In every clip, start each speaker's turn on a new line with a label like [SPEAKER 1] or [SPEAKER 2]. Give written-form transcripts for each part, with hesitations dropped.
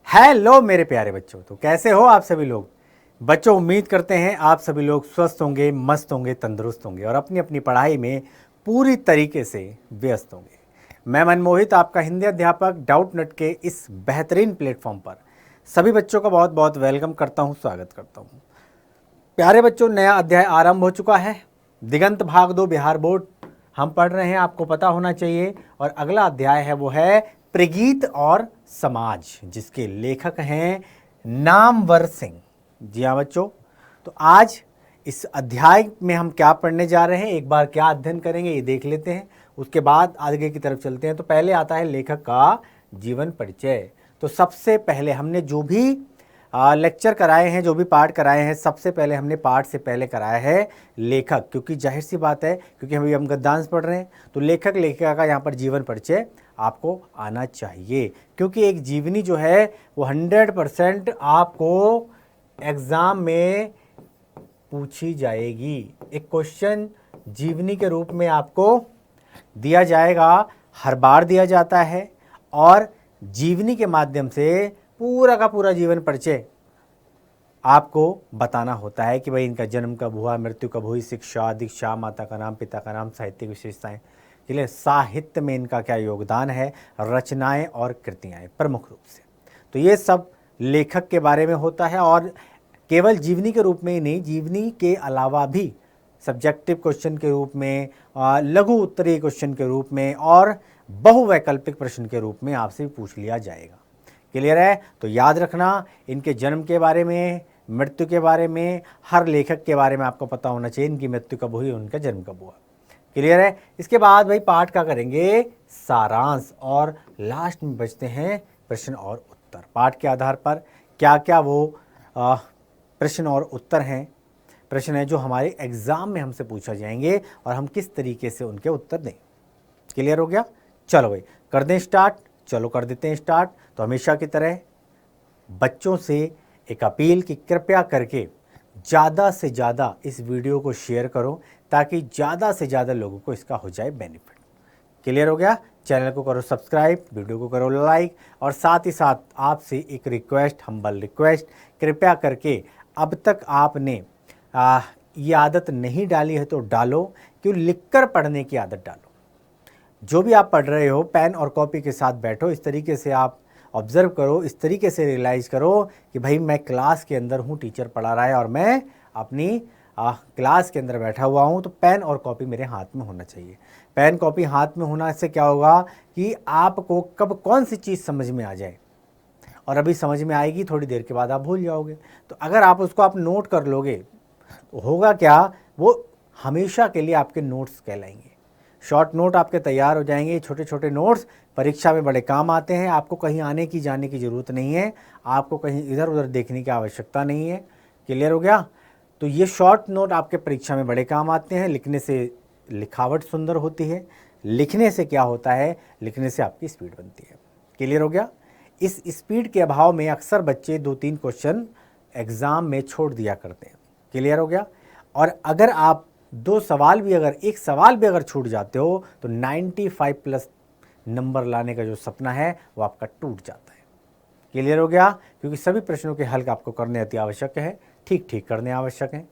[SPEAKER 1] Hello मेरे प्यारे बच्चों, तो कैसे हो आप सभी लोग। बच्चों, उम्मीद करते हैं आप सभी लोग स्वस्थ होंगे, मस्त होंगे, तंदुरुस्त होंगे और अपनी अपनी पढ़ाई में पूरी तरीके से व्यस्त होंगे। मैं मनमोहित, आपका हिंदी अध्यापक डाउट नट के इस बेहतरीन प्लेटफॉर्म पर सभी बच्चों का बहुत बहुत वेलकम करता हूं, स्वागत करता हूं। प्यारे बच्चों, नया अध्याय आरंभ हो चुका है। दिगंत भाग 2 बिहार बोर्ड हम पढ़ रहे हैं, आपको पता होना चाहिए। और अगला अध्याय है वो है प्रगीत और समाज, जिसके लेखक हैं नामवर सिंह। जी हाँ बच्चों, तो आज इस अध्याय में हम क्या पढ़ने जा रहे हैं, एक बार क्या अध्ययन करेंगे ये देख लेते हैं, उसके बाद आगे की तरफ चलते हैं। तो पहले आता है लेखक का जीवन परिचय। तो सबसे पहले हमने जो भी लेक्चर कराए हैं, जो भी पाठ कराए हैं, सबसे पहले हमने पाठ से पहले कराया है लेखक, क्योंकि जाहिर सी बात है, क्योंकि हम गद्यांश पढ़ रहे हैं तो लेखक लेखिका का यहाँ पर जीवन परिचय आपको आना चाहिए। क्योंकि एक जीवनी जो है वो 100% आपको एग्ज़ाम में पूछी जाएगी। एक क्वेश्चन जीवनी के रूप में आपको दिया जाएगा, हर बार दिया जाता है। और जीवनी के माध्यम से पूरा का पूरा जीवन परिचय आपको बताना होता है कि भाई इनका जन्म कब हुआ, मृत्यु कब हुई, शिक्षा, दीक्षा, माता का नाम, पिता का नाम, साहित्यिक विशेषताएं, के लिए साहित्य में इनका क्या योगदान है, रचनाएं और कृतियां प्रमुख रूप से। तो ये सब लेखक के बारे में होता है। और केवल जीवनी के रूप में ही नहीं, जीवनी के अलावा भी सब्जेक्टिव क्वेश्चन के रूप में, लघु उत्तरीय क्वेश्चन के रूप में और बहुवैकल्पिक प्रश्न के रूप में आपसे पूछ लिया जाएगा। क्लियर है? तो याद रखना, इनके जन्म के बारे में, मृत्यु के बारे में, हर लेखक के बारे में आपको पता होना चाहिए, इनकी मृत्यु कब हुई, उनका जन्म कब हुआ। क्लियर है? इसके बाद भाई पाठ का करेंगे सारांश और लास्ट में बचते हैं प्रश्न और उत्तर। पाठ के आधार पर क्या क्या वो प्रश्न और उत्तर हैं, प्रश्न है जो हमारे एग्जाम में हमसे पूछा जाएंगे और हम किस तरीके से उनके उत्तर दें। क्लियर हो गया? चलो भाई कर दें स्टार्ट। चलो कर देते हैं स्टार्ट। तो हमेशा की तरह बच्चों से एक अपील कि कृपया करके ज़्यादा से ज़्यादा इस वीडियो को शेयर करो, ताकि ज़्यादा से ज़्यादा लोगों को इसका हो जाए बेनिफिट। क्लियर हो गया? चैनल को करो सब्सक्राइब, वीडियो को करो लाइक, और साथ ही साथ आपसे एक रिक्वेस्ट, हम्बल रिक्वेस्ट, कृपया करके अब तक आपने ये आदत नहीं डाली है तो डालो, क्यों लिखकर पढ़ने की आदत डालो। जो भी आप पढ़ रहे हो पेन और कॉपी के साथ बैठो, इस तरीके से आप ऑब्जर्व करो, इस तरीके से रियलाइज करो कि भाई मैं क्लास के अंदर हूँ, टीचर पढ़ा रहा है और मैं अपनी क्लास के अंदर बैठा हुआ हूँ। तो पेन और कॉपी मेरे हाथ में होना चाहिए। पेन कॉपी हाथ में होना से क्या होगा कि आपको कब कौन सी चीज़ समझ में आ जाए, और अभी समझ में आएगी, थोड़ी देर के बाद आप भूल जाओगे। तो अगर आप उसको आप नोट कर लोगे तो होगा क्या, वो हमेशा के लिए आपके नोट्स कहलाएंगे। शॉर्ट नोट आपके तैयार हो जाएंगे। छोटे छोटे नोट्स परीक्षा में बड़े काम आते हैं। आपको कहीं आने की जाने की ज़रूरत नहीं है, आपको कहीं इधर उधर देखने की आवश्यकता नहीं है। क्लियर हो गया? तो ये शॉर्ट नोट आपके परीक्षा में बड़े काम आते हैं। लिखने से लिखावट सुंदर होती है, लिखने से क्या होता है, लिखने से आपकी स्पीड बनती है। क्लियर हो गया? इस स्पीड के अभाव में अक्सर बच्चे 2-3 क्वेश्चन एग्ज़ाम में छोड़ दिया करते हैं। क्लियर हो गया? और अगर आप 2 सवाल भी, अगर एक सवाल भी अगर छूट जाते हो तो 95+ नंबर लाने का जो सपना है वो आपका टूट जाता है। क्लियर हो गया? क्योंकि सभी प्रश्नों के हल आपको करने अति आवश्यक है, ठीक ठीक करने आवश्यक है।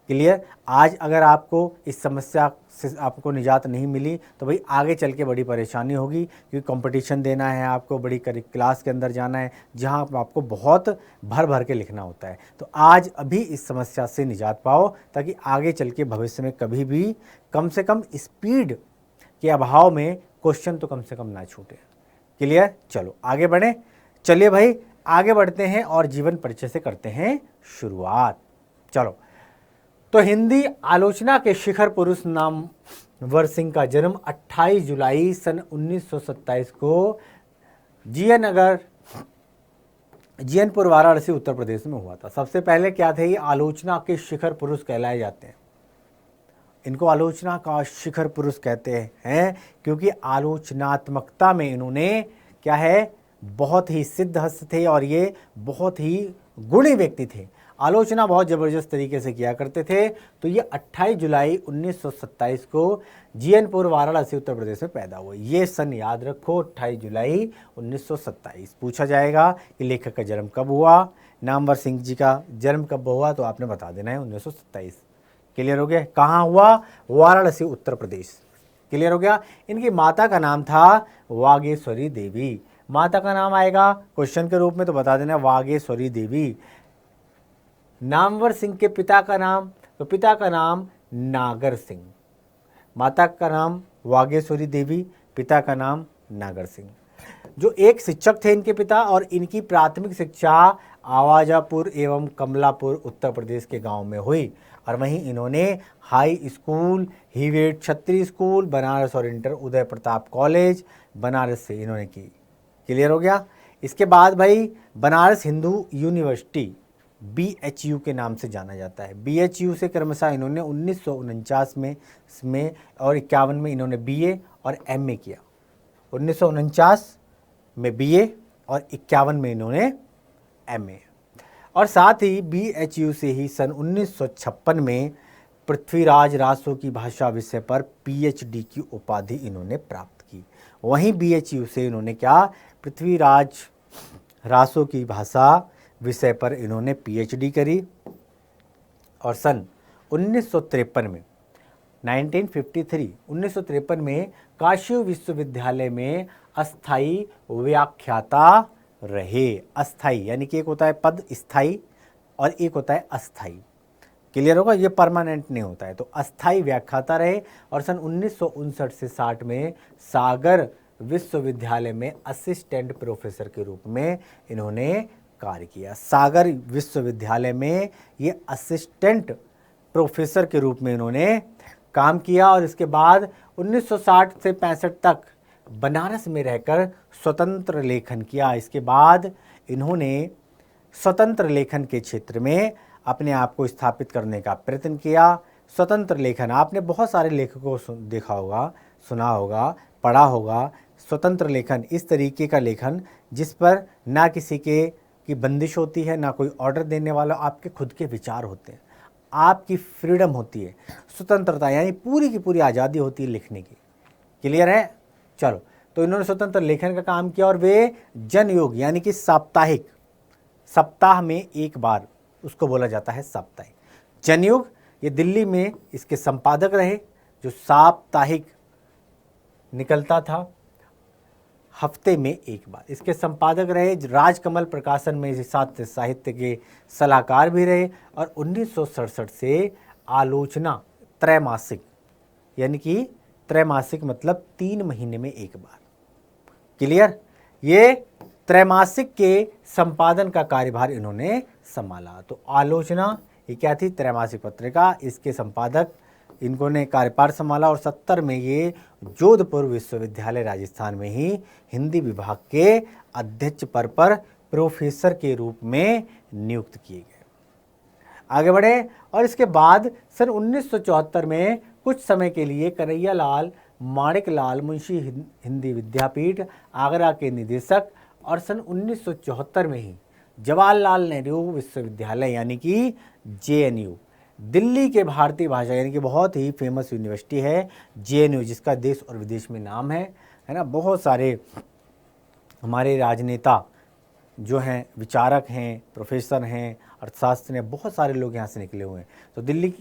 [SPEAKER 1] क्लियर? आज अगर आपको इस समस्या से आपको निजात नहीं मिली तो भाई आगे चल के बड़ी परेशानी होगी, क्योंकि कंपटीशन देना है आपको, बड़ी क्लास के अंदर जाना है जहां आपको बहुत भर भर के लिखना होता है। तो आज अभी इस समस्या से निजात पाओ, ताकि आगे चल के भविष्य में कभी भी कम से कम स्पीड के अभाव में क्वेश्चन तो कम से कम ना छूटे। क्लियर? चलो आगे बढ़ें। चलिए भाई आगे बढ़ते हैं और जीवन परिचय से करते हैं शुरुआत। चलो, तो हिंदी आलोचना के शिखर पुरुष नामवर सिंह का जन्म 28 जुलाई सन 1927 को जीएनपुर वाराणसी उत्तर प्रदेश में हुआ था। सबसे पहले क्या थे, ये आलोचना के शिखर पुरुष कहलाए जाते हैं। इनको आलोचना का शिखर पुरुष कहते हैं क्योंकि आलोचनात्मकता में इन्होंने क्या है, बहुत ही सिद्धहस्त थे और ये बहुत ही गुणी व्यक्ति थे। आलोचना बहुत ज़बरदस्त तरीके से किया करते थे। तो ये 28 जुलाई 1927 को जीएनपुर वाराणसी उत्तर प्रदेश में पैदा हुए। ये सन याद रखो, 28 जुलाई 1927। पूछा जाएगा कि लेखक का जन्म कब हुआ, नामवर सिंह जी का जन्म कब हुआ, तो आपने बता देना है 1927। क्लियर हो गया? कहाँ हुआ? वाराणसी उत्तर प्रदेश। क्लियर हो गया? इनकी माता का नाम था वागेश्वरी देवी। माता का नाम आएगा क्वेश्चन के रूप में तो बता देना वागेश्वरी देवी। नामवर सिंह के पिता का नाम, तो पिता का नाम नागर सिंह। माता का नाम वागेश्वरी देवी, पिता का नाम नागर सिंह। जो एक शिक्षक थे इनके पिता, और इनकी प्राथमिक शिक्षा आवाजापुर एवं कमलापुर उत्तर प्रदेश के गांव में हुई। और वहीं इन्होंने हाई स्कूल, हिवेट क्षत्रिय स्कूल बनारस और इंटर उदय प्रताप कॉलेज बनारस से इन्होंने की। क्लियर हो गया? इसके बाद भाई बनारस हिंदू यूनिवर्सिटी BHU के नाम से जाना जाता है। BHU से क्रमशः इन्होंने 1949 में और 51 में इन्होंने BA और MA किया। 1949 में BA और 51 में इन्होंने MA। और साथ ही BHU से ही सन 1956 में पृथ्वीराज रासो की भाषा विषय पर PhD की उपाधि इन्होंने प्राप्त की। वहीं BHU से इन्होंने क्या, पृथ्वीराज रासो की भाषा विषय पर इन्होंने PhD करी। और सन 1953 में 1953 में काशी विश्वविद्यालय में अस्थाई व्याख्याता रहे। अस्थाई यानी कि एक होता है पद स्थाई और एक होता है अस्थाई। क्लियर होगा? ये परमानेंट नहीं होता है। तो अस्थाई व्याख्याता रहे। और सन 1959 से 60 में सागर विश्वविद्यालय में असिस्टेंट प्रोफेसर के रूप में इन्होंने कार्य किया। सागर विश्वविद्यालय में ये असिस्टेंट प्रोफेसर के रूप में इन्होंने काम किया। और इसके बाद 1960 से 65 तक बनारस में रहकर स्वतंत्र लेखन किया। इसके बाद इन्होंने स्वतंत्र लेखन के क्षेत्र में अपने आप को स्थापित करने का प्रयत्न किया। स्वतंत्र लेखन, आपने बहुत सारे लेखकों को देखा होगा, सुना होगा, पढ़ा होगा। स्वतंत्र लेखन इस तरीके का लेखन जिस पर ना किसी की बंदिश होती है, ना कोई ऑर्डर देने वाला, आपके खुद के विचार होते हैं, आपकी फ्रीडम होती है, स्वतंत्रता यानी पूरी की पूरी आज़ादी होती है लिखने की। क्लियर है? चलो, तो इन्होंने स्वतंत्र लेखन का काम किया। और वे जनयोग यानी कि साप्ताहिक, सप्ताह में एक बार उसको बोला जाता है साप्ताहिक जनयोग, ये दिल्ली में इसके संपादक रहे। जो साप्ताहिक निकलता था हफ्ते में एक बार, इसके संपादक रहे। राजकमल प्रकाशन में साथ साहित्य के सलाहकार भी रहे। और 1967 से आलोचना त्रैमासिक, यानी कि त्रैमासिक मतलब 3 महीने में एक बार। क्लियर? ये त्रैमासिक के संपादन का कार्यभार इन्होंने संभाला। तो आलोचना ये क्या थी? त्रैमासिक पत्रिका, इसके संपादक इन्होंने कार्यभार संभाला। और 70 में ये जोधपुर विश्वविद्यालय राजस्थान में ही हिंदी विभाग के अध्यक्ष पद पर प्रोफेसर के रूप में नियुक्त किए गए। आगे बढ़े। और इसके बाद सन 1974 में कुछ समय के लिए कन्हैया लाल माणिक लाल मुंशी हिंदी विद्यापीठ आगरा के निदेशक, और सन 1974 में ही जवाहरलाल नेहरू विश्वविद्यालय यानी कि JNU, दिल्ली के भारतीय भाषा यानी कि बहुत ही फेमस यूनिवर्सिटी है JNU, जिसका देश और विदेश में नाम है ना। बहुत सारे हमारे राजनेता जो हैं, विचारक हैं, प्रोफेसर हैं, अर्थशास्त्र हैं, बहुत सारे लोग यहाँ से निकले हुए हैं। तो दिल्ली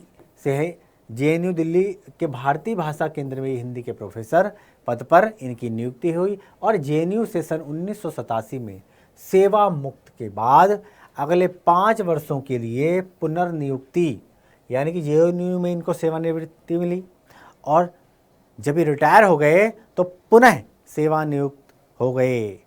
[SPEAKER 1] से है JNU, दिल्ली के भारतीय भाषा केंद्र में हिंदी के प्रोफेसर पद पर इनकी नियुक्ति हुई। और JNU से सन 1987 में सेवा मुक्त के बाद अगले 5 वर्षों के लिए पुनर्नियुक्ति, यानी कि JNU में इनको सेवानिवृत्ति मिली। और जब ये रिटायर हो गए तो पुनः सेवानियुक्त हो गए।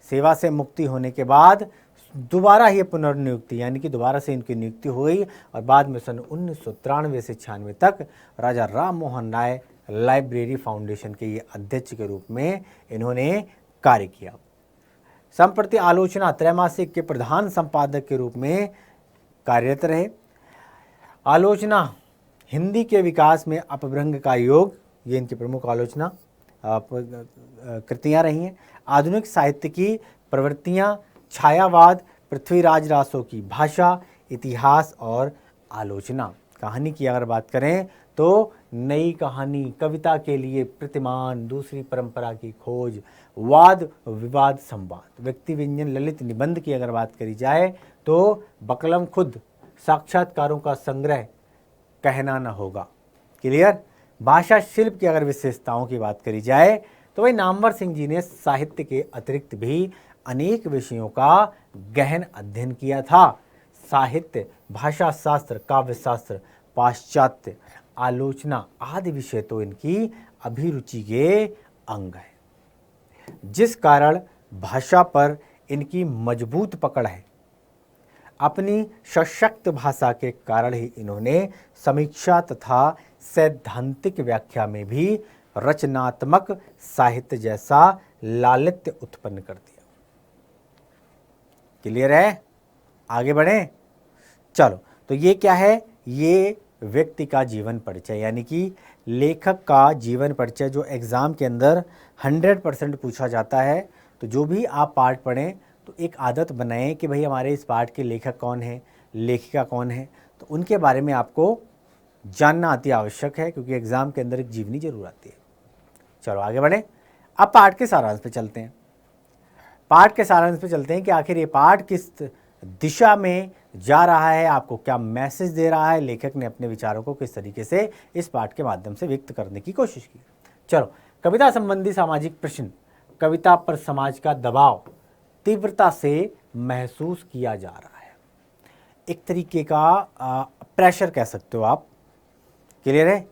[SPEAKER 1] सेवा से मुक्ति होने के बाद दोबारा ये पुनर्नियुक्ति यानी कि दोबारा से इनकी नियुक्ति हुई। और बाद में सन 1993 से 96 तक राजा राम मोहन राय लाइब्रेरी फाउंडेशन के ये अध्यक्ष के रूप में इन्होंने कार्य किया। संप्रति आलोचना त्रैमासिक के प्रधान संपादक के रूप में कार्यरत रहे। आलोचना हिंदी के विकास में अपभ्रंग का योग, ये इनकी प्रमुख आलोचना कृतियाँ रही हैं। आधुनिक साहित्य की प्रवृत्तियाँ, छायावाद, पृथ्वीराज रासो की भाषा, इतिहास और आलोचना। कहानी की अगर बात करें तो नई कहानी, कविता के लिए प्रतिमान, दूसरी परंपरा की खोज, वाद विवाद संवाद। व्यक्ति व्यंजन ललित निबंध की अगर बात करी जाए तो बकलम खुद साक्षात्कारों का संग्रह, कहना न होगा। क्लियर। भाषा शिल्प की अगर विशेषताओं की बात करी जाए तो भाई नामवर सिंह जी ने साहित्य के अतिरिक्त भी अनेक विषयों का गहन अध्ययन किया था। साहित्य, भाषा शास्त्र, काव्य शास्त्र, पाश्चात्य आलोचना आदि विषय तो इनकी अभिरुचि के अंग है, जिस कारण भाषा पर इनकी मजबूत पकड़ है। अपनी सशक्त भाषा के कारण ही इन्होंने समीक्षा तथा सैद्धांतिक व्याख्या में भी रचनात्मक साहित्य जैसा लालित्य उत्पन्न कर दिया। क्लियर है? आगे बढ़ें। चलो, तो ये क्या है? ये व्यक्ति का जीवन परिचय, यानी कि लेखक का जीवन परिचय, जो एग्ज़ाम के अंदर 100% पूछा जाता है। तो जो भी आप पाठ पढ़ें तो एक आदत बनाएं कि भाई हमारे इस पाठ के लेखक कौन है, लेखिका कौन है, तो उनके बारे में आपको जानना अति आवश्यक है, क्योंकि एग्ज़ाम के अंदर एक जीवनी जरूर आती है। चलो आगे बढ़ें। अब पाठ के सारांश पे चलते हैं। पाठ के सारांश पे चलते हैं कि आखिर ये पाठ किस दिशा में जा रहा है, आपको क्या मैसेज दे रहा है, लेखक ने अपने विचारों को किस तरीके से इस पाठ के माध्यम से व्यक्त करने की कोशिश की। चलो, कविता संबंधी सामाजिक प्रश्न। कविता पर समाज का दबाव तीव्रता से महसूस किया जा रहा है। एक तरीके का प्रेशर कह सकते हो आप। क्लियर है?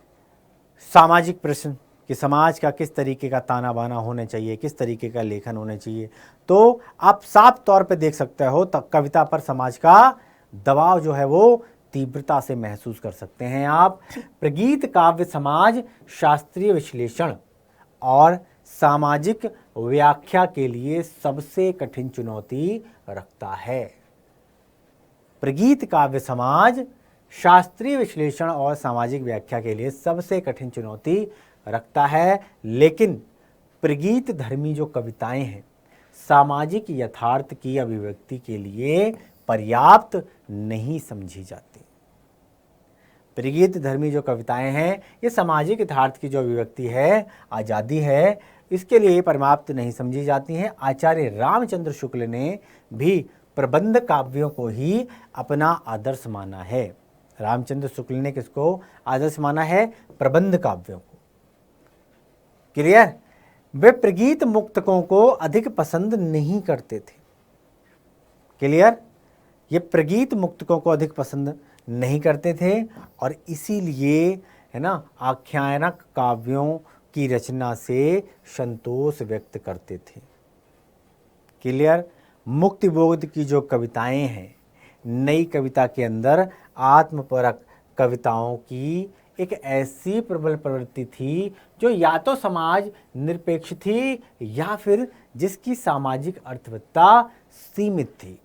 [SPEAKER 1] सामाजिक प्रश्न कि समाज का किस तरीके का ताना बाना होना चाहिए, किस तरीके का लेखन होना चाहिए, तो आप साफ तौर पे देख सकते हो तब कविता पर समाज का दबाव जो है वो तीव्रता से महसूस कर सकते हैं आप। प्रगीत काव्य समाज शास्त्रीय विश्लेषण और सामाजिक व्याख्या के लिए सबसे कठिन चुनौती रखता है। प्रगीत काव्य समाज शास्त्रीय विश्लेषण और सामाजिक व्याख्या के लिए सबसे कठिन चुनौती रखता है, लेकिन प्रगीत धर्मी जो कविताएं हैं सामाजिक यथार्थ की अभिव्यक्ति के लिए पर्याप्त नहीं समझी जाती। प्रगीत धर्मी जो कविताएं हैं ये सामाजिक यथार्थ की जो अभिव्यक्ति है, आज़ादी है, इसके लिए पर्याप्त नहीं समझी जाती हैं। आचार्य रामचंद्र शुक्ल ने भी प्रबंध काव्यों को ही अपना आदर्श माना है। रामचंद्र शुक्ल ने किसको आदर्श माना है? प्रबंध काव्यों को। क्लियर? वे प्रगीत मुक्तकों को अधिक पसंद नहीं करते थे। क्लियर? ये प्रगीत मुक्तकों को अधिक पसंद नहीं करते थे और इसीलिए है ना आख्यानक काव्यों की रचना से संतोष व्यक्त करते थे। क्लियर? मुक्तिबोध की जो कविताएं हैं, नई कविता के अंदर आत्मपरक कविताओं की एक ऐसी प्रबल प्रवृत्ति थी जो या तो समाज निरपेक्ष थी या फिर जिसकी सामाजिक अर्थवत्ता सीमित थी।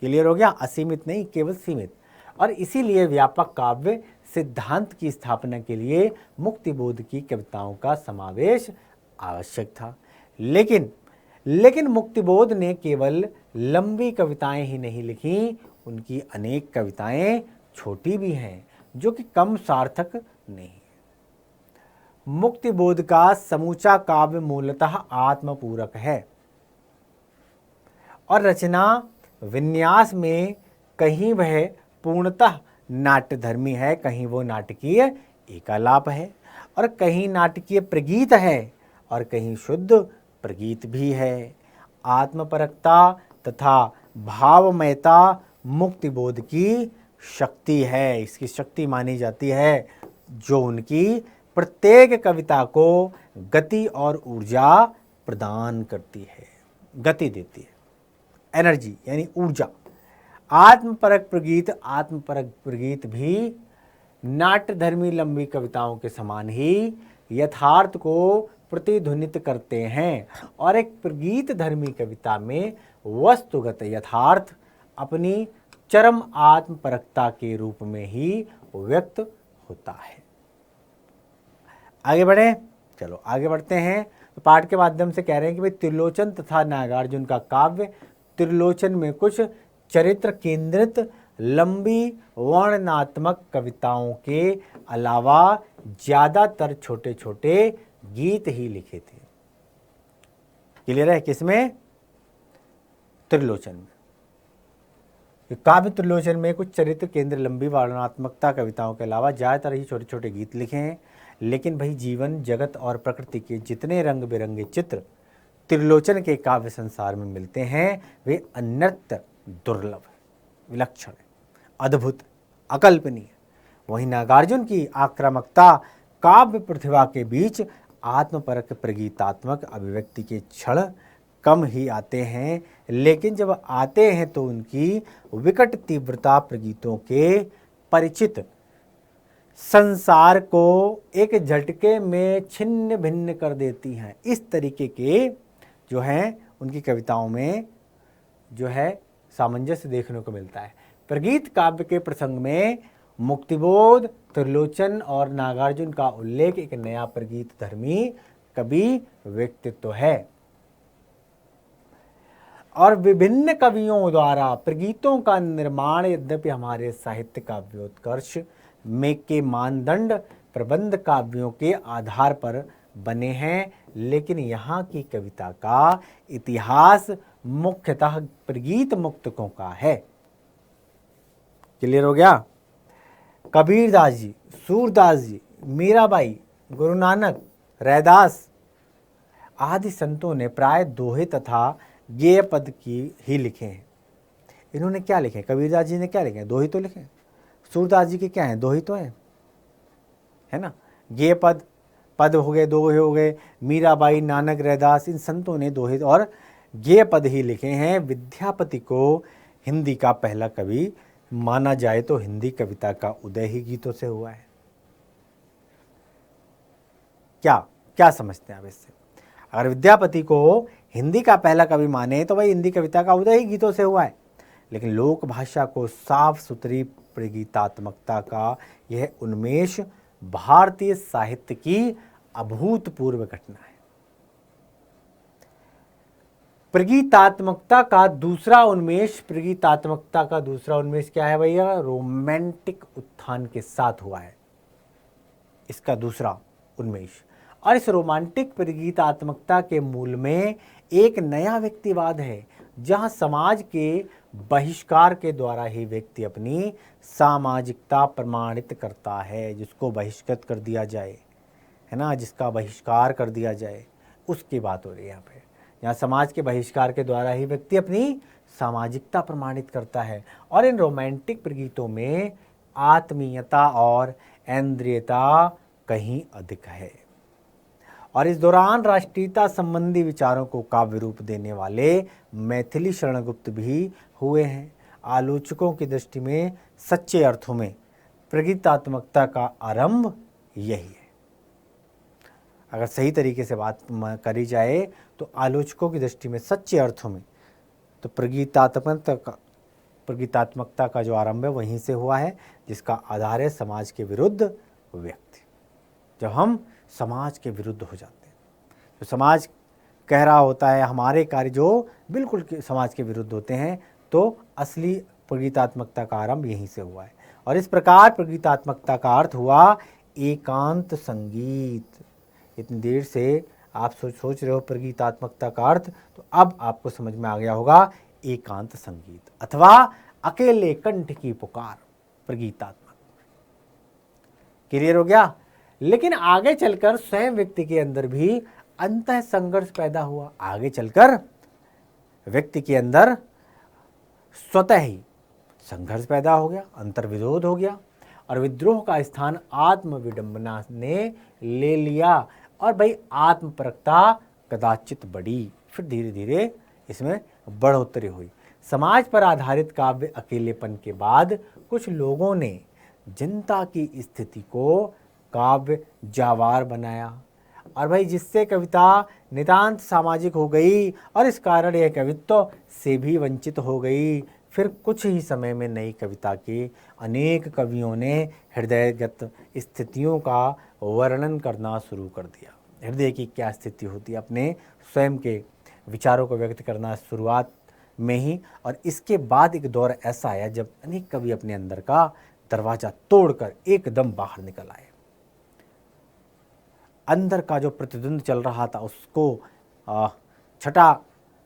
[SPEAKER 1] क्लियर हो गया? असीमित नहीं, केवल सीमित। और इसीलिए व्यापक काव्य सिद्धांत की स्थापना के लिए मुक्तिबोध की कविताओं का समावेश आवश्यक था। लेकिन मुक्तिबोध ने केवल लंबी कविताएं ही नहीं लिखी, उनकी अनेक कविताएं छोटी भी हैं जो कि कम सार्थक नहीं। मुक्तिबोध का समूचा काव्य मूलतः आत्मपूरक है और रचना विन्यास में कहीं वह पूर्णतः नाट्यधर्मी है, कहीं वो नाटकीय एकालाप है और कहीं नाटकीय प्रगीत है और कहीं शुद्ध प्रगीत भी है। आत्मपरकता तथा भावमयता मुक्तिबोध की शक्ति है, इसकी शक्ति मानी जाती है जो उनकी प्रत्येक कविता को गति और ऊर्जा प्रदान करती है, गति देती है, एनर्जी यानी ऊर्जा। आत्मपरक प्रगीत भी नाट्यधर्मी लंबी कविताओं के समान ही यथार्थ को प्रतिध्वनित करते हैं और एक प्रगीत धर्मी कविता में वस्तुगत यथार्थ अपनी चरम आत्मपरकता के रूप में ही व्यक्त होता है। आगे बढ़े। चलो आगे बढ़ते हैं। तो पाठ के माध्यम से कह रहे हैं कि भाई त्रिलोचन तथा नागार्जुन का काव्य त्रिलोचन में कुछ चरित्र केंद्रित लंबी वर्णनात्मक कविताओं के अलावा ज़्यादातर छोटे छोटे गीत ही लिखे थे। क्लियर है? किसमें? त्रिलोचन में। काव्य त्रिलोचन में कुछ चरित्र केंद्र लंबी वर्णनात्मकता कविताओं के अलावा ज़्यादातर ही छोटे छोटे गीत लिखे हैं। लेकिन भाई जीवन, जगत और प्रकृति के जितने रंग बिरंगे चित्र त्रिलोचन के काव्य संसार में मिलते हैं वे अन्यत्र दुर्लभ, विलक्षण, अद्भुत, अकल्पनीय। वहीं नागार्जुन की आक्रामकता काव्य प्रतिभा के बीच आत्मपरक प्रगीतात्मक अभिव्यक्ति के क्षण कम ही आते हैं, लेकिन जब आते हैं तो उनकी विकट तीव्रता प्रगीतों के परिचित संसार को एक झटके में छिन्न भिन्न कर देती हैं। इस तरीके के जो हैं उनकी कविताओं में जो है सामंजस्य देखने को मिलता है। प्रगीत काव्य के प्रसंग में मुक्तिबोध, त्रिलोचन और नागार्जुन का उल्लेख एक नया प्रगीत धर्मी कवि व्यक्तित्व है और विभिन्न कवियों द्वारा प्रगीतों का निर्माण यद्यपि हमारे साहित्य काव्योत्कर्ष में के मानदंड प्रबंध काव्यों के आधार पर बने हैं, लेकिन यहाँ की कविता का इतिहास मुख्यतः प्रगीत मुक्तकों का है। क्लियर हो गया? कबीरदास जी, सूरदास जी, मीराबाई, गुरु नानक, रैदास आदि संतों ने प्राय दोहे तथा गेय पद की ही लिखे हैं। इन्होंने क्या लिखे? कबीरदास जी ने क्या लिखे? दोहे तो लिखे। सूरदास जी के क्या हैं? दोहे तो हैं, है ना। गेय पद, पद हो गए, दोहे हो गए। मीराबाई, नानक, रैदास, इन संतों ने दोहे और गेय पद ही लिखे हैं। विद्यापति को हिंदी का पहला कवि माना जाए तो हिंदी कविता का उदय ही गीतों से हुआ है। क्या क्या समझते हैं आप इससे? अगर विद्यापति को हिंदी का पहला कवि माने तो भाई हिंदी कविता का उदय ही गीतों से हुआ है। लेकिन लोक भाषा को साफ सुथरी प्रगीतात्मकता का यह उन्मेष भारतीय साहित्य की अभूतपूर्व घटना है। प्रगीतात्मकता का दूसरा उन्मेष क्या है भैया? रोमांटिक उत्थान के साथ हुआ है इसका दूसरा उन्मेष। और इस रोमांटिक प्रगीतात्मकता के मूल में एक नया व्यक्तिवाद है, जहां समाज के बहिष्कार के द्वारा ही व्यक्ति अपनी सामाजिकता प्रमाणित करता है। जिसको बहिष्कृत कर दिया जाए, है ना, जिसका बहिष्कार कर दिया जाए, उसकी बात हो रही है यहाँ पे। यहाँ समाज के बहिष्कार के द्वारा ही व्यक्ति अपनी सामाजिकता प्रमाणित करता है। और इन रोमांटिक प्रगीतों में आत्मीयता और इंद्रियता कहीं अधिक है। और इस दौरान राष्ट्रीयता संबंधी विचारों को काव्य रूप देने वाले मैथिली शरणगुप्त भी हुए हैं। आलोचकों की दृष्टि में सच्चे अर्थों में प्रगीतात्मकता का आरंभ यही है। अगर सही तरीके से बात करी जाए तो आलोचकों की दृष्टि में सच्चे अर्थों में तो प्रगीतात्मकता का जो आरंभ है वहीं से हुआ है, जिसका आधार है समाज के विरुद्ध व्यक्ति। जब हम समाज के विरुद्ध हो जाते हैं, तो समाज कह रहा होता है हमारे कार्य जो बिल्कुल समाज के विरुद्ध होते हैं, तो असली प्रगीतात्मकता का आरंभ यहीं से हुआ है। और इस प्रकार प्रगीतात्मकता का अर्थ हुआ एकांत संगीत। इतनी देर से आप सोच रहे हो प्रगीतात्मकता का अर्थ, तो अब आपको समझ में आ गया होगा एकांत संगीत अथवा अकेले कंठ की पुकार, प्रगीतात्मक। क्लियर हो गया? लेकिन आगे चलकर स्वयं व्यक्ति के अंदर भी अंतः संघर्ष पैदा हुआ। आगे चलकर व्यक्ति के अंदर स्वतः ही संघर्ष पैदा हो गया, अंतर्विरोध हो गया और विद्रोह का स्थान आत्मविडंबना ने ले लिया। और भाई आत्मपरकता कदाचित बढ़ी, फिर धीरे धीरे इसमें बढ़ोतरी हुई। समाज पर आधारित काव्य अकेलेपन के बाद कुछ लोगों ने जनता की स्थिति को काव्य जावार बनाया और भाई जिससे कविता नितांत सामाजिक हो गई और इस कारण यह कवित्व से भी वंचित हो गई। फिर कुछ ही समय में नई कविता के अनेक कवियों ने हृदयगत स्थितियों का वर्णन करना शुरू कर दिया। हृदय की क्या स्थिति होती है, अपने स्वयं के विचारों को व्यक्त करना शुरुआत में ही। और इसके बाद एक दौर ऐसा आया जब अनेक कवि अपने अंदर का दरवाजा तोड़कर एकदम बाहर निकल आए। अंदर का जो प्रतिद्वंद चल रहा था उसको छटा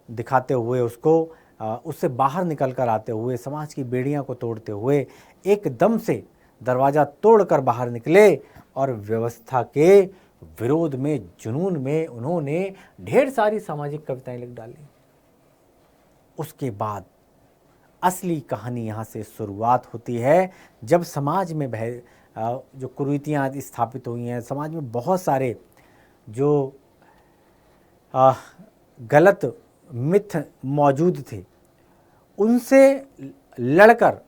[SPEAKER 1] दिखाते हुए, उससे बाहर निकल कर आते हुए, समाज की बेड़ियां को तोड़ते हुए एकदम से दरवाज़ा तोड़कर बाहर निकले और व्यवस्था के विरोध में, जुनून में उन्होंने ढेर सारी सामाजिक कविताएं लिख डाली। उसके बाद असली कहानी यहाँ से शुरुआत होती है, जब समाज में जो कुरीतियाँ स्थापित हुई हैं, समाज में बहुत सारे जो गलत मिथ मौजूद थे, उनसे लड़कर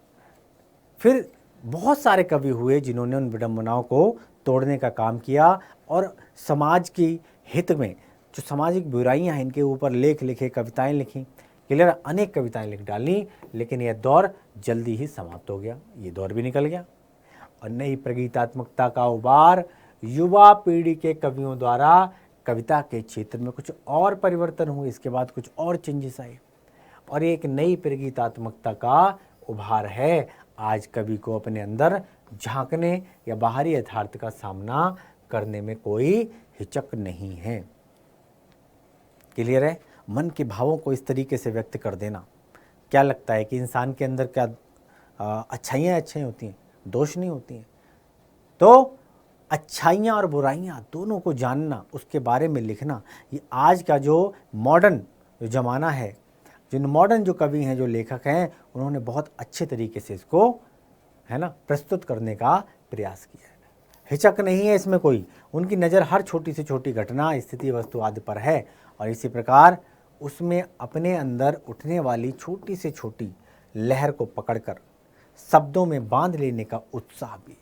[SPEAKER 1] फिर बहुत सारे कवि हुए जिन्होंने उन विडंबनाओं को तोड़ने का काम किया और समाज की हित में जो सामाजिक बुराइयां हैं इनके ऊपर लेख लिखे, कविताएं लिखी। क्लियर, अनेक कविताएं लिख डाली, लेकिन यह दौर जल्दी ही समाप्त हो गया, ये दौर भी निकल गया। और नई प्रगीतात्मकता का उबार युवा पीढ़ी के कवियों द्वारा कविता के क्षेत्र में कुछ और परिवर्तन हुए, इसके बाद कुछ और चेंजेस आए और एक नई प्रगीतात्मकता का उभार है। आज कवि को अपने अंदर झांकने या बाहरी यथार्थ का सामना करने में कोई हिचक नहीं है। क्लियर है? मन के भावों को इस तरीके से व्यक्त कर देना, क्या लगता है कि इंसान के अंदर क्या अच्छाइयाँ होती हैं, दोष नहीं होती हैं? तो अच्छाइयाँ और बुराइयाँ दोनों को जानना, उसके बारे में लिखना, ये आज का जो मॉडर्न जो ज़माना है, जिन मॉडर्न जो कवि हैं, जो लेखक हैं, उन्होंने बहुत अच्छे तरीके से इसको, है ना, प्रस्तुत करने का प्रयास किया है। हिचक नहीं है इसमें कोई, उनकी नज़र हर छोटी से छोटी घटना, स्थिति, वस्तु आदि पर है और इसी प्रकार उसमें अपने अंदर उठने वाली छोटी से छोटी लहर को पकड़कर शब्दों में बांध लेने का उत्साह भी।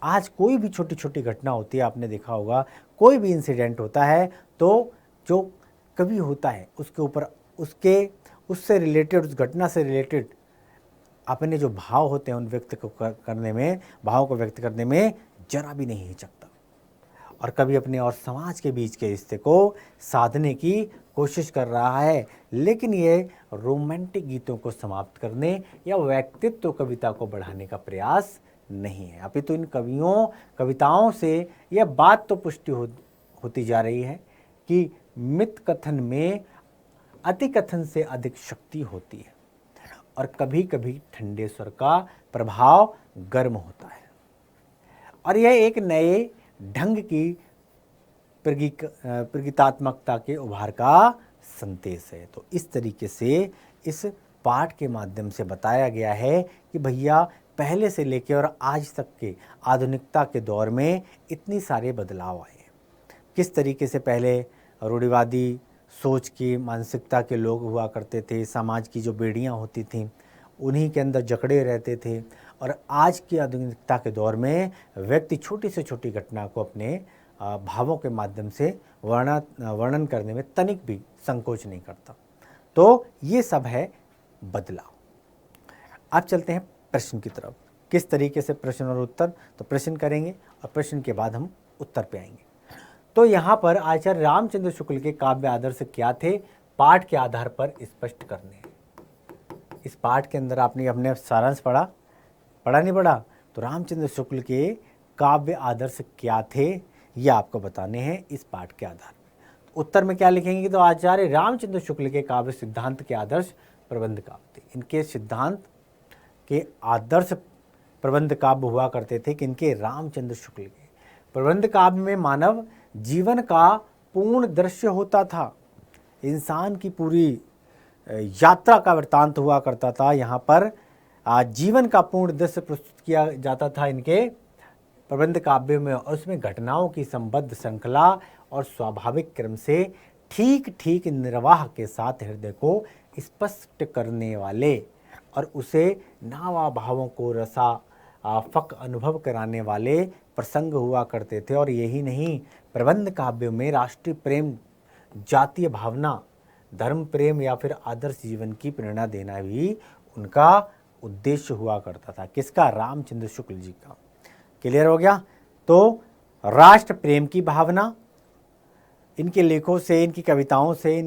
[SPEAKER 1] आज कोई भी छोटी छोटी घटना होती है, आपने देखा होगा, कोई भी इंसिडेंट होता है तो जो कवि होता है उसके ऊपर उससे रिलेटेड, उस घटना से रिलेटेड अपने जो भाव होते हैं उन व्यक्त को करने में, भाव को व्यक्त करने में जरा भी नहीं हिचकता और कभी अपने और समाज के बीच के रिश्ते को साधने की कोशिश कर रहा है। लेकिन ये रोमांटिक गीतों को समाप्त करने या व्यक्तित्व कविता को बढ़ाने का प्रयास नहीं है। अभी तो इन कविताओं से यह बात तो पुष्टि होती जा रही है कि मिथ कथन में अति कथन से अधिक शक्ति होती है और कभी कभी ठंडे स्वर का प्रभाव गर्म होता है और यह एक नए ढंग की प्रगीतात्मकता के उभार का संदेश है। तो इस तरीके से इस पाठ के माध्यम से बताया गया है कि भैया पहले से लेकर और आज तक के आधुनिकता के दौर में इतनी सारे बदलाव आए। किस तरीके से पहले रूढ़िवादी सोच की मानसिकता के लोग हुआ करते थे, समाज की जो बेड़ियां होती थीं उन्हीं के अंदर जकड़े रहते थे और आज की आधुनिकता के दौर में व्यक्ति छोटी से छोटी घटना को अपने भावों के माध्यम से वर्णन करने में तनिक भी संकोच नहीं करता। तो ये सब है बदलाव। अब चलते हैं प्रश्न की तरफ। किस तरीके से प्रश्न और उत्तर, तो प्रश्न करेंगे और प्रश्न के बाद हम उत्तर पे आएंगे। तो यहाँ पर आचार्य रामचंद्र शुक्ल के काव्य आदर्श क्या थे, पाठ के आधार पर स्पष्ट करने हैं। इस पाठ के अंदर आपने अपने सारांश पढ़ा नहीं पढ़ा, तो रामचंद्र शुक्ल के काव्य आदर्श क्या थे ये आपको बताने हैं इस पाठ के आधार पर। तो उत्तर में क्या लिखेंगे, तो आचार्य रामचंद्र शुक्ल के काव्य सिद्धांत के आदर्श प्रबंध काव्य थे। इनके सिद्धांत के आदर्श प्रबंध काव्य हुआ करते थे कि इनके रामचंद्र शुक्ल के प्रबंध काव्य में मानव जीवन का पूर्ण दृश्य होता था, इंसान की पूरी यात्रा का वृत्तांत हुआ करता था। यहाँ पर जीवन का पूर्ण दृश्य प्रस्तुत किया जाता था इनके प्रबंध काव्य में और उसमें घटनाओं की संबद्ध श्रृंखला और स्वाभाविक क्रम से ठीक ठीक निर्वाह के साथ हृदय को स्पष्ट करने वाले और उसे नावा भावों को रसा फक अनुभव कराने वाले प्रसंग हुआ करते थे। और यही नहीं, प्रबंध काव्यों में राष्ट्रीय प्रेम, जातीय भावना, धर्म प्रेम या फिर आदर्श जीवन की प्रेरणा देना भी उनका उद्देश्य हुआ करता था। किसका? रामचंद्र शुक्ल जी का। क्लियर हो गया? तो राष्ट्र प्रेम की भावना इनके लेखों से, इनकी कविताओं से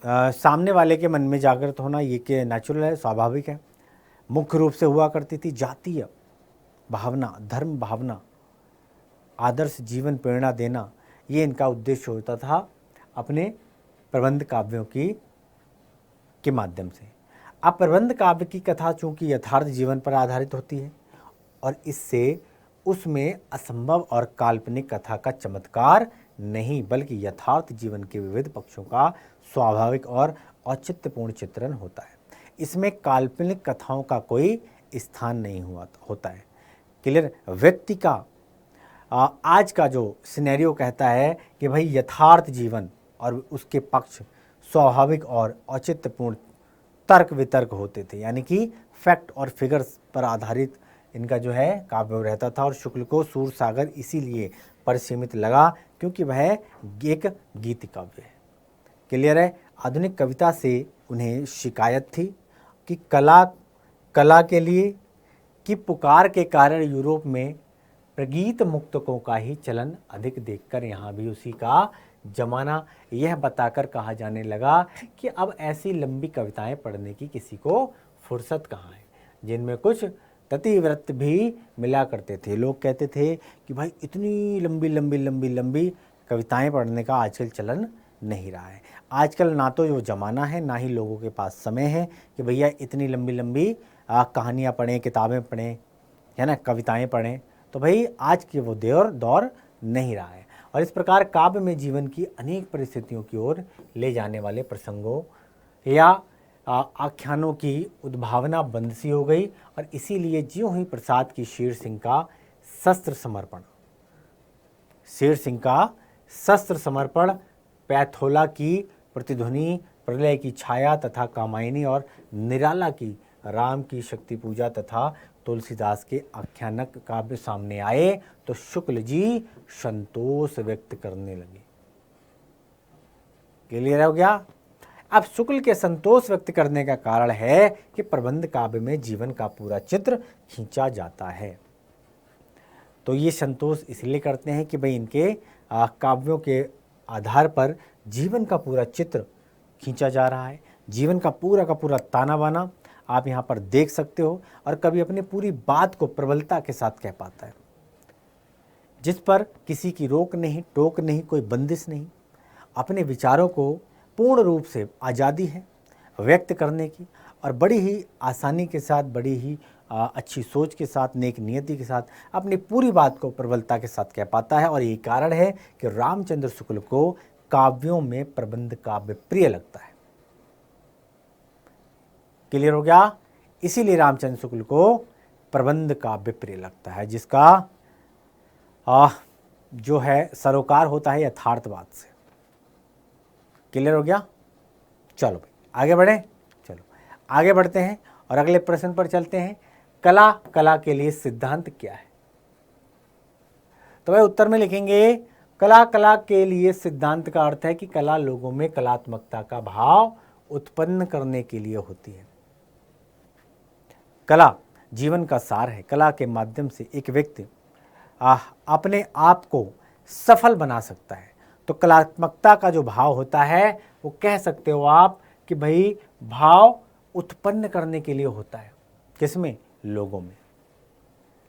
[SPEAKER 1] सामने वाले के मन में जागृत होना ये कि नेचुरल है, स्वाभाविक है। मुख्य रूप से हुआ करती थी जातीय भावना, धर्म भावना, आदर्श जीवन प्रेरणा देना, ये इनका उद्देश्य होता था अपने प्रबंध काव्यों के माध्यम से। अब प्रबंध काव्य की कथा चूंकि यथार्थ जीवन पर आधारित होती है और इससे उसमें असंभव और काल्पनिक कथा का चमत्कार नहीं बल्कि यथार्थ जीवन के विविध पक्षों का स्वाभाविक और औचित्यपूर्ण चित्रण होता है। इसमें काल्पनिक कथाओं का कोई स्थान नहीं होता है। क्लियर? व्यक्ति का आज का जो सिनेरियो कहता है कि भाई यथार्थ जीवन और उसके पक्ष स्वाभाविक और औचित्यपूर्ण तर्क वितर्क होते थे, यानी कि फैक्ट और फिगर्स पर आधारित इनका जो है काव्य रहता था। और शुक्ल को सूर सागर इसीलिए परिसीमित लगा क्योंकि वह एक गीत काव्य है। क्लियर है? आधुनिक कविता से उन्हें शिकायत थी कि कला के लिए की पुकार के कारण यूरोप में प्रगीत मुक्तकों का ही चलन अधिक देखकर यहाँ भी उसी का जमाना, यह बताकर कहा जाने लगा कि अब ऐसी लंबी कविताएं पढ़ने की किसी को फुर्सत कहाँ है, जिनमें कुछ ततिव्रत भी मिला करते थे। लोग कहते थे कि भाई इतनी लंबी लंबी लंबी लंबी कविताएं पढ़ने का आजकल चलन नहीं रहा है। आजकल ना तो जो ज़माना है ना ही लोगों के पास समय है कि भैया इतनी लंबी लंबी कहानियाँ पढ़ें, किताबें पढ़ें, है ना, कविताएं पढ़ें। तो भाई आज के वो दौर नहीं रहा है। और इस प्रकार काव्य में जीवन की अनेक परिस्थितियों की ओर ले जाने वाले प्रसंगों या आख्यानों की उद्भावना बंद सी हो गई। और इसीलिए ज्यों ही प्रसाद की शेर सिंह का शस्त्र समर्पण, पैथोला की प्रतिध्वनि, प्रलय की छाया तथा कामायनी और निराला की राम की शक्ति पूजा तथा तुलसीदास के आख्यानक काव्य सामने आए तो शुक्ल जी संतोष व्यक्त करने लगे। क्लियर हो गया? अब शुक्ल के संतोष व्यक्त करने का कारण है कि प्रबंध काव्य में जीवन का पूरा चित्र खींचा जाता है। तो ये संतोष इसलिए करते हैं कि भाई इनके काव्यों के आधार पर जीवन का पूरा चित्र खींचा जा रहा है। जीवन का पूरा ताना बाना आप यहाँ पर देख सकते हो। और कभी अपनी पूरी बात को प्रबलता के साथ कह पाता है, जिस पर किसी की रोक नहीं, टोक नहीं, कोई बंदिश नहीं। अपने विचारों को पूर्ण रूप से आज़ादी है व्यक्त करने की और बड़ी ही आसानी के साथ, बड़ी ही अच्छी सोच के साथ, नेक नियति के साथ अपनी पूरी बात को प्रबलता के साथ कह पाता है। और यही कारण है कि रामचंद्र शुक्ल को काव्यों में प्रबंध काव्य प्रिय लगता है। क्लियर हो गया? इसीलिए रामचंद्र शुक्ल को प्रबंध काव्य प्रिय लगता है, जिसका जो है सरोकार होता है यथार्थवाद से। क्लियर हो गया? चलो भाई आगे बढ़ें। चलो आगे बढ़ते हैं और अगले प्रश्न पर चलते हैं। कला के लिए सिद्धांत क्या है? तो भाई उत्तर में लिखेंगे कला के लिए सिद्धांत का अर्थ है कि कला लोगों में कलात्मकता का भाव उत्पन्न करने के लिए होती है। कला जीवन का सार है। कला के माध्यम से एक व्यक्ति अपने आप को सफल बना सकता है। तो कलात्मकता का जो भाव होता है वो कह सकते हो आप कि भाई भाव उत्पन्न करने के लिए होता है। किसमें?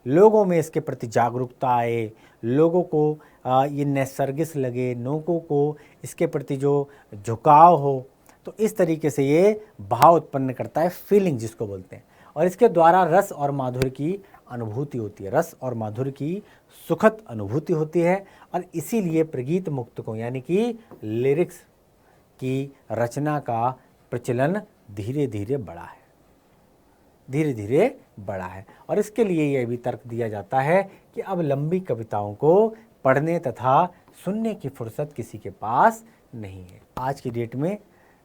[SPEAKER 1] लोगों में इसके प्रति जागरूकता आए, लोगों को ये नैसर्गिक लगे, लोगों को इसके प्रति जो झुकाव हो, तो इस तरीके से ये भाव उत्पन्न करता है, फीलिंग जिसको बोलते हैं। और इसके द्वारा रस और माधुर्य की अनुभूति होती है, रस और माधुर्य की सुखद अनुभूति होती है। और इसीलिए प्रगीत मुक्तकों यानी कि लिरिक्स की रचना का प्रचलन धीरे धीरे बढ़ा है। और इसके लिए यह भी तर्क दिया जाता है कि अब लंबी कविताओं को पढ़ने तथा सुनने की फुर्सत किसी के पास नहीं है। आज की डेट में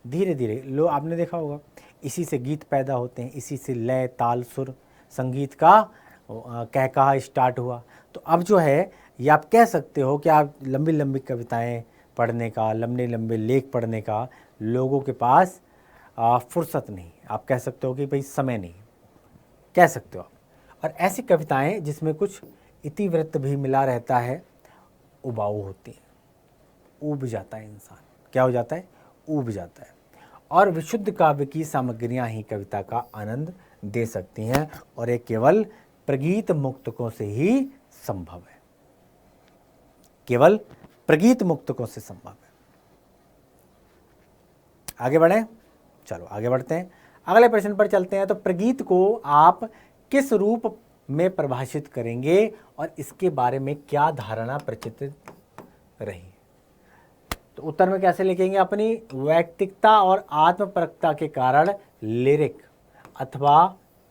[SPEAKER 1] धीरे धीरे लोग, आपने देखा होगा, इसी से गीत पैदा होते हैं, इसी से लय ताल सुर संगीत का कहकहा स्टार्ट हुआ। तो अब जो है ये आप कह सकते हो कि आप लंबी लंबी कविताएं पढ़ने का, लंबे लंबे लेख पढ़ने का लोगों के पास फुर्सत नहीं। आप कह सकते हो कि भाई समय नहीं, कह सकते हो आप। और ऐसी कविताएं जिसमें कुछ इतिवृत्त भी मिला रहता है उबाऊ होती हैं, ऊब जाता है इंसान। क्या हो जाता है? ऊब जाता है। और विशुद्ध काव्य की सामग्रियां ही कविता का आनंद दे सकती हैं और ये केवल प्रगीत मुक्तकों से ही संभव है, केवल प्रगीत मुक्तकों से संभव है। आगे बढ़ें, चलो आगे बढ़ते हैं, अगले प्रश्न पर चलते हैं। तो प्रगीत को आप किस रूप में परिभाषित करेंगे और इसके बारे में क्या धारणा प्रचलित रही? तो उत्तर में कैसे लिखेंगे? अपनी वैयक्तिकता और आत्मपरकता के कारण लिरिक अथवा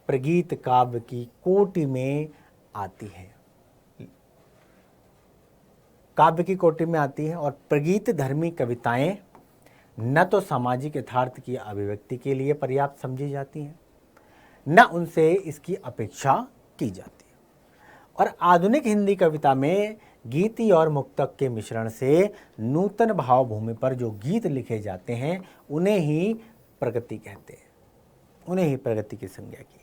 [SPEAKER 1] प्रगीत काव्य की कोटि में आती है, काव्य की कोटि में आती है। और प्रगीत धर्मी कविताएं न तो सामाजिक यथार्थ की अभिव्यक्ति के लिए पर्याप्त समझी जाती हैं, न उनसे इसकी अपेक्षा की जाती है। और आधुनिक हिंदी कविता में गीति और मुक्तक के मिश्रण से नूतन भावभूमि पर जो गीत लिखे जाते हैं उन्हें ही प्रगति कहते हैं, उन्हें ही प्रगति की संज्ञा की।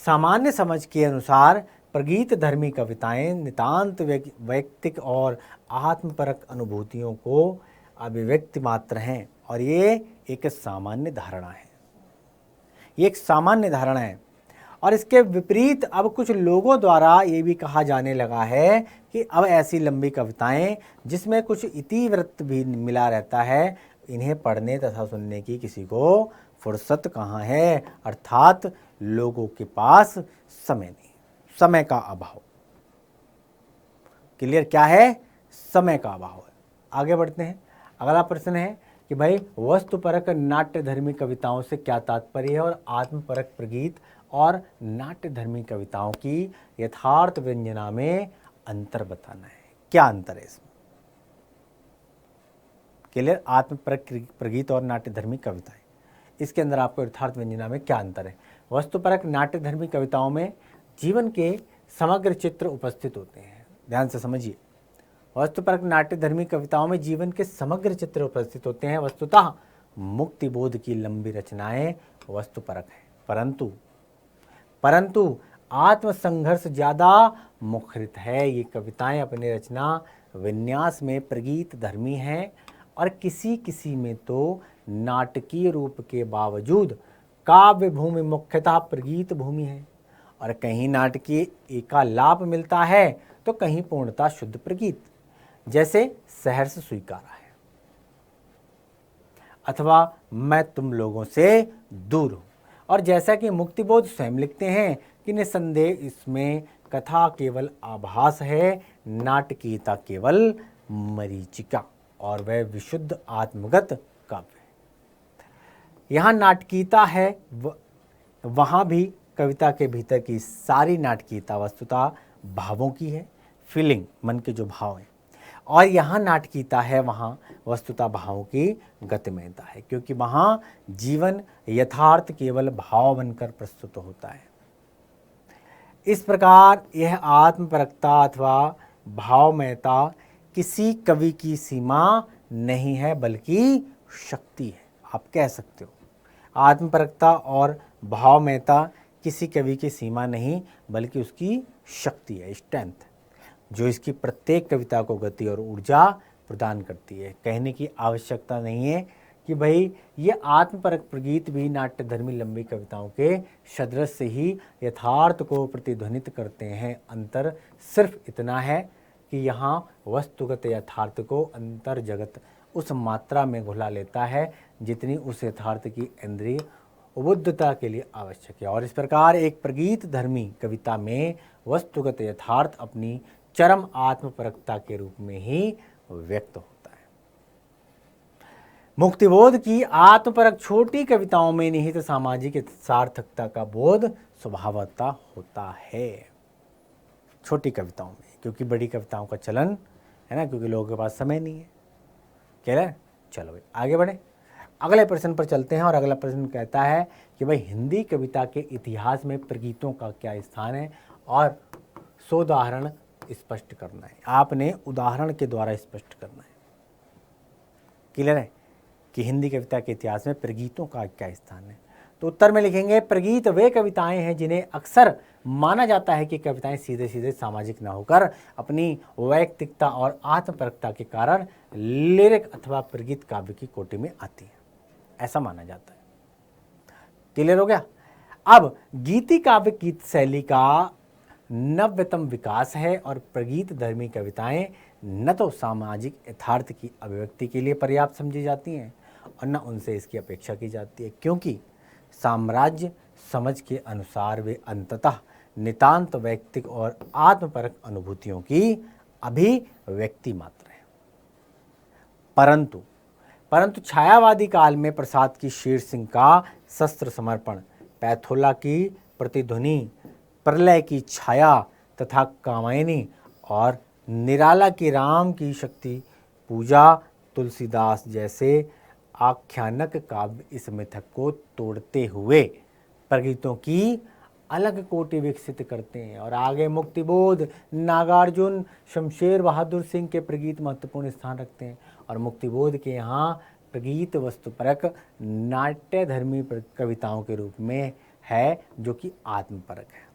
[SPEAKER 1] सामान्य समझ के अनुसार प्रगीत धर्मी कविताएं नितांत वैयक्तिक और आत्मपरक अनुभूतियों को अभिव्यक्ति मात्र हैं और ये एक सामान्य धारणा है, ये एक सामान्य धारणा है। और इसके विपरीत अब कुछ लोगों द्वारा ये भी कहा जाने लगा है कि अब ऐसी लंबी कविताएं जिसमें कुछ इतिवृत्त भी मिला रहता है, इन्हें पढ़ने तथा सुनने की किसी को फुर्सत कहाँ है, अर्थात लोगों के पास समय नहीं, समय का अभाव। क्लियर? क्या है? समय का अभाव है। आगे बढ़ते हैं, अगला प्रश्न है कि भाई वस्तुपरक नाट्य धर्मी कविताओं से क्या तात्पर्य है और आत्मपरक प्रगीत और नाट्य धर्मी कविताओं की यथार्थ व्यंजना में अंतर बताना है। क्या अंतर है इसमें? क्लियर? आत्मपरक प्रगीत और नाट्य धर्मी कविताएं, इसके अंदर आपको यथार्थ व्यंजना में क्या अंतर है? वस्तुपरक नाट्य धर्मी कविताओं में जीवन के समग्र चित्र उपस्थित होते हैं। ध्यान से समझिए, वस्तुपरक नाट्य धर्मी कविताओं में जीवन के समग्र चित्र उपस्थित होते हैं। वस्तुतः मुक्ति बोध की लंबी रचनाएं वस्तुपरक हैं, परंतु आत्मसंघर्ष ज़्यादा मुखरित है। ये कविताएं अपने रचना विन्यास में प्रगीत धर्मी हैं और किसी किसी में तो नाटकीय रूप के बावजूद काव्य भूमि मुख्यतः प्रगीत भूमि है और कहीं नाटकीय एकालाप मिलता है तो कहीं पूर्णतः शुद्ध प्रगीत, जैसे सहर्ष स्वीकारा है अथवा मैं तुम लोगों से दूर हूं। और जैसा कि मुक्तिबोध स्वयं लिखते हैं कि निसंदेह इसमें कथा केवल आभास है, नाटकीयता केवल मरीचिका और वह विशुद्ध आत्मगत काव्य है। यहाँ नाटकीयता है, वहाँ भी कविता के भीतर की सारी नाटकीयता वस्तुतः भावों की है, फीलिंग, मन के जो भाव हैं। और यहाँ नाटकीयता है, वहाँ वस्तुतः भावों की गतिमयता है, क्योंकि वहाँ जीवन यथार्थ केवल भाव बनकर प्रस्तुत होता है। इस प्रकार यह आत्मपरकता अथवा भावमयता किसी कवि की सीमा नहीं है बल्कि शक्ति है। आप कह सकते हो आत्मपरकता और भावमयता किसी कवि की सीमा नहीं बल्कि उसकी शक्ति है, स्ट्रेंथ, जो इसकी प्रत्येक कविता को गति और ऊर्जा प्रदान करती है। कहने की आवश्यकता नहीं है कि भाई ये आत्मपरक प्रगीत भी नाट्य धर्मी लंबी कविताओं के सदृश से ही यथार्थ को प्रतिध्वनित करते हैं। अंतर सिर्फ इतना है कि यहाँ वस्तुगत यथार्थ को अंतर जगत उस मात्रा में घुला लेता है जितनी उस यथार्थ की इंद्रिय उबुद्धता के लिए आवश्यक है। और इस प्रकार एक प्रगीत धर्मी कविता में वस्तुगत यथार्थ अपनी चरम आत्मपरकता के रूप में ही व्यक्त होता है। मुक्तिबोध की आत्मपरक छोटी कविताओं में निहित सामाजिक सार्थकता का बोध स्वभावतः होता है, छोटी कविताओं में, क्योंकि बड़ी कविताओं का चलन है ना, क्योंकि लोगों के पास समय नहीं है। कह रहे? चलो भाई आगे बढ़े, अगले प्रश्न पर चलते हैं। और अगला प्रश्न कहता है कि भाई हिंदी कविता के इतिहास में प्रगीतों का क्या स्थान है और सोदाहरण स्पष्ट करना है। आपने उदाहरण के द्वारा स्पष्ट करना है। क्लियर है कि हिंदी कविता के इतिहास में प्रगीतों का क्या स्थान है? तो उत्तर में लिखेंगे प्रगीत वे कविताएं हैं जिन्हें अक्सर माना जाता है कि कविताएं सीधे सीधे सामाजिक न होकर अपनी वैयक्तिकता और आत्मपरकता के कारण लिरिक अथवा प्रगीत काव्य की कोटि में आती हैं। ऐसा माना जाता है। क्लियर हो गया। अब गीति काव्य गीत शैली का नव्यतम विकास है और प्रगीत धर्मी कविताएं न तो सामाजिक यथार्थ की अभिव्यक्ति के लिए पर्याप्त समझी जाती हैं और न उनसे इसकी अपेक्षा की जाती है, क्योंकि साम्राज्य समझ के अनुसार वे अंततः नितांत वैयक्तिक और आत्मपरक अनुभूतियों की अभिव्यक्ति मात्र है। परंतु छायावादी काल में प्रसाद की शेर सिंह का शस्त्र समर्पण, पैथोला की प्रतिध्वनि, प्रलय की छाया तथा कामायनी और निराला की राम की शक्ति पूजा, तुलसीदास जैसे आख्यानक काव्य इस मिथक को तोड़ते हुए प्रगीतों की अलग कोटि विकसित करते हैं। और आगे मुक्तिबोध, नागार्जुन, शमशेर बहादुर सिंह के प्रगीत महत्वपूर्ण स्थान रखते हैं और मुक्तिबोध के यहाँ प्रगीत वस्तुपरक नाट्य धर्मी कविताओं के रूप में है, जो कि आत्मपरक है,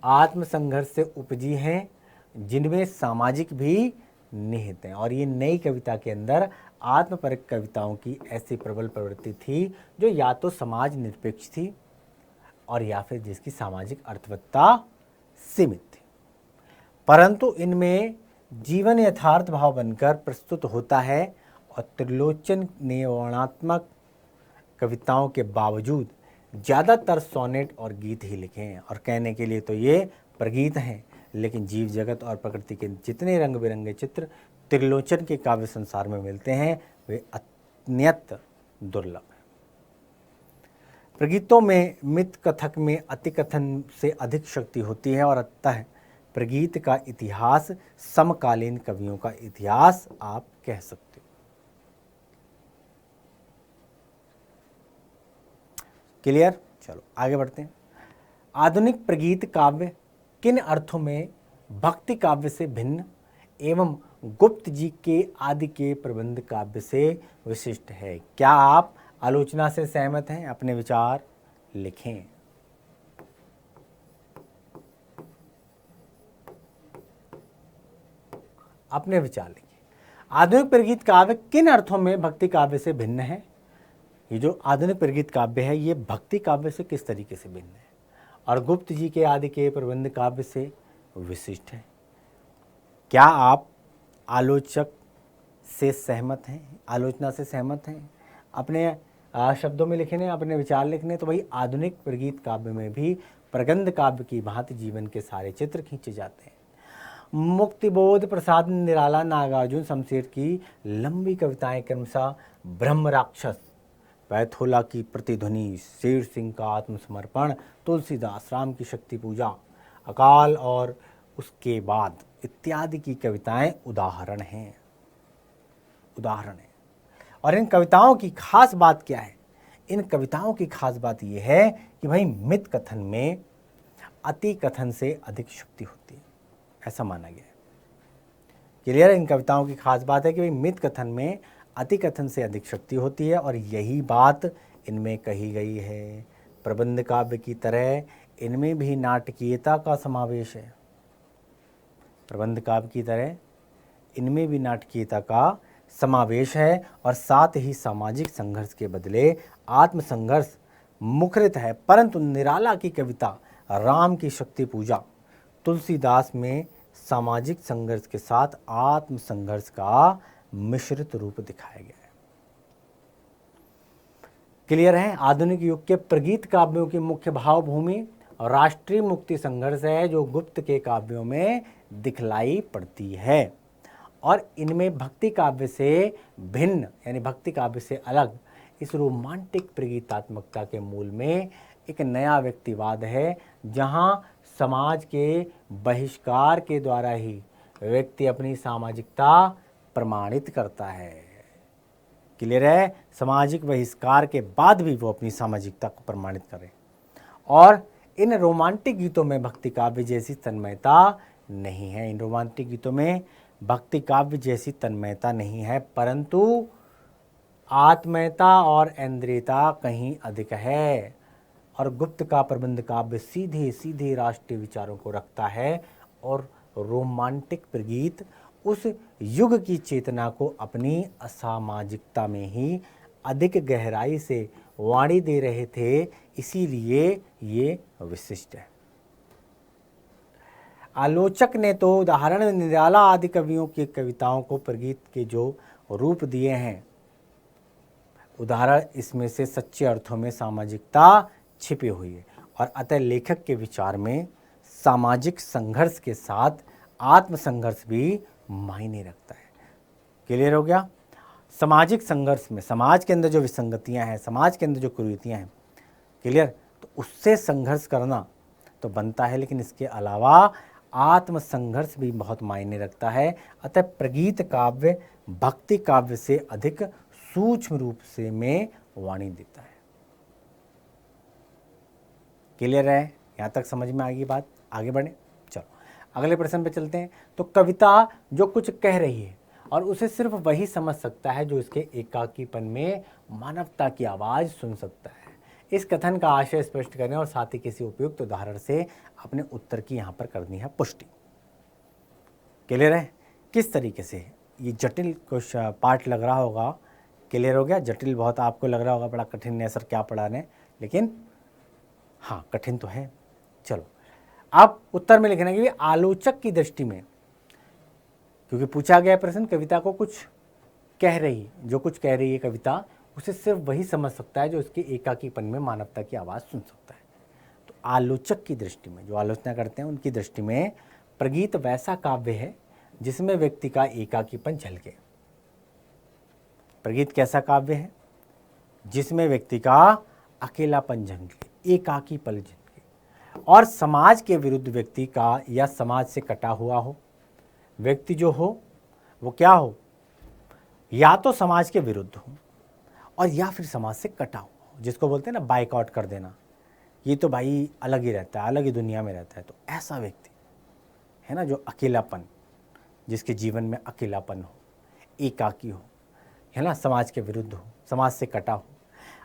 [SPEAKER 1] आत्मसंघर्ष से उपजी हैं, जिनमें सामाजिक भी निहित हैं। और ये नई कविता के अंदर आत्मपरक कविताओं की ऐसी प्रबल प्रवृत्ति थी जो या तो समाज निरपेक्ष थी और या फिर जिसकी सामाजिक अर्थवत्ता सीमित थी, परंतु इनमें जीवन यथार्थ भाव बनकर प्रस्तुत होता है। और त्रिलोचन ने वर्णनात्मक कविताओं के बावजूद ज़्यादातर सोनेट और गीत ही लिखे हैं। और कहने के लिए तो ये प्रगीत हैं, लेकिन जीव जगत और प्रकृति के जितने रंग बिरंगे चित्र त्रिलोचन के काव्य संसार में मिलते हैं वे अत्यंत दुर्लभ हैं। प्रगीतों में मित कथक में अतिकथन से अधिक शक्ति होती है और अतः प्रगीत का इतिहास समकालीन कवियों का इतिहास आप कह सकते हो। क्लियर? चलो आगे बढ़ते हैं। आधुनिक प्रगीत काव्य किन अर्थों में भक्ति काव्य से भिन्न एवं गुप्त जी के आदि के प्रबंध काव्य से विशिष्ट है? क्या आप आलोचना से सहमत हैं? अपने विचार लिखें। अपने विचार लिखें। आधुनिक प्रगीत काव्य किन अर्थों में भक्ति काव्य से भिन्न है? ये जो आधुनिक प्रगीत काव्य है ये भक्ति काव्य से किस तरीके से भिन्न है और गुप्त जी के आदि के प्रबंध काव्य से विशिष्ट है? क्या आप आलोचक से सहमत हैं, आलोचना से सहमत हैं? अपने शब्दों में लिखने, अपने विचार लिखने। तो भाई आधुनिक प्रगीत काव्य में भी प्रगंध काव्य की भांति जीवन के सारे चित्र खींचे जाते हैं। मुक्तिबोध, प्रसाद, निराला, नागार्जुन, शमशेर की लंबी कविताएं क्रमशः ब्रह्म राक्षस, पैथोला की प्रतिध्वनि, शेर सिंह का आत्मसमर्पण, तुलसीदास, राम की शक्ति पूजा, अकाल और उसके बाद इत्यादि की कविताएं उदाहरण हैं। और इन कविताओं की खास बात क्या है? इन कविताओं की खास बात यह है कि भाई मित कथन में अति कथन से अधिक शक्ति होती है, ऐसा माना गया है। क्लियर? इन कविताओं की खास बात है कि भाई मित कथन में अति कथन से अधिक शक्ति होती है और यही बात इनमें कही गई है। प्रबंध काव्य की तरह इनमें भी नाटकीयता का समावेश है। प्रबंध काव्य की तरह इनमें भी नाटकीयता का समावेश है और साथ ही सामाजिक संघर्ष के बदले आत्मसंघर्ष मुखरित है। परंतु निराला की कविता राम की शक्ति पूजा, तुलसीदास में सामाजिक संघर्ष के साथ आत्मसंघर्ष का मिश्रित रूप दिखाया गया है। क्लियर है? आधुनिक युग के प्रगीत काव्यों की मुख्य भावभूमि राष्ट्रीय मुक्ति संघर्ष है, जो गुप्त के काव्यों में दिखलाई पड़ती है। और इनमें भक्ति काव्य से भिन्न यानी भक्ति काव्य से अलग इस रोमांटिक प्रगीतात्मकता के मूल में एक नया व्यक्तिवाद है, जहां समाज के बहिष्कार के द्वारा ही व्यक्ति अपनी सामाजिकता प्रमाणित करता है। क्लियर है? सामाजिक बहिष्कार के बाद भी वो अपनी सामाजिकता को प्रमाणित करे। और इन रोमांटिक गीतों में भक्ति काव्य जैसी तन्मयता नहीं है। इन रोमांटिक गीतों में भक्ति काव्य जैसी तन्मयता नहीं है, परंतु आत्मयता और इंद्रियता कहीं अधिक है। और गुप्त का प्रबंध काव्य सीधे सीधे राष्ट्रीय विचारों को रखता है और रोमांटिक प्रगीत उस युग की चेतना को अपनी असामाजिकता में ही अधिक गहराई से वाणी दे रहे थे, इसीलिए ये विशिष्ट है। आलोचक ने तो उदाहरण निराला आदि कवियों की कविताओं को प्रगीत के जो रूप दिए हैं, उदाहरण इसमें से सच्चे अर्थों में सामाजिकता छिपी हुई है और अतः लेखक के विचार में सामाजिक संघर्ष के साथ आत्म संघर्ष भी मायने रखता है। क्लियर हो गया? सामाजिक संघर्ष में समाज के अंदर जो विसंगतियां हैं, समाज के अंदर जो कुरीतियां हैं, क्लियर, तो उससे संघर्ष करना तो बनता है, लेकिन इसके अलावा आत्म संघर्ष भी बहुत मायने रखता है। अतः प्रगीत काव्य भक्ति काव्य से अधिक सूक्ष्म रूप से में वाणी देता है। क्लियर है? यहाँ तक समझ में आ गई बात? आगे बढ़े, चलो अगले प्रश्न पे चलते हैं। तो कविता जो कुछ कह रही है और उसे सिर्फ वही समझ सकता है जो इसके एकाकीपन में मानवता की आवाज़ सुन सकता है। इस कथन का आशय स्पष्ट करें और साथ ही किसी उपयुक्त उदाहरण से अपने उत्तर की यहाँ पर करनी है पुष्टि। क्लियर है? किस तरीके से? ये जटिल कुछ पार्ट लग रहा होगा, क्लियर हो गया? जटिल बहुत आपको लग रहा होगा, बड़ा कठिन है सर क्या पढ़ाने, लेकिन हाँ कठिन तो है। चलो आप उत्तर में लिखना कि आलोचक की दृष्टि में, क्योंकि पूछा गया प्रश्न कविता को कुछ कह रही, जो कुछ कह रही है कविता उसे सिर्फ वही समझ सकता है जो उसके एकाकीपन में मानवता की आवाज़ सुन सकता है। तो आलोचक की दृष्टि में, जो आलोचना करते हैं उनकी दृष्टि में प्रगीत वैसा काव्य है जिसमें व्यक्ति का एकाकीपन झलके। प्रगीत कैसा काव्य है? जिसमें व्यक्ति का अकेलापन झलके, एकाकीपन झलके और समाज के विरुद्ध व्यक्ति का या समाज से कटा हुआ हो व्यक्ति जो हो वो क्या हो, या तो समाज के विरुद्ध हो और या फिर समाज से कटा हो, जिसको बोलते हैं ना बाइकआउट कर देना, ये तो भाई अलग ही रहता है, अलग ही दुनिया में रहता है। तो ऐसा व्यक्ति है ना जो अकेलापन, जिसके जीवन में अकेलापन हो, एकाकी हो, है ना, समाज के विरुद्ध हो, समाज से कटा हो।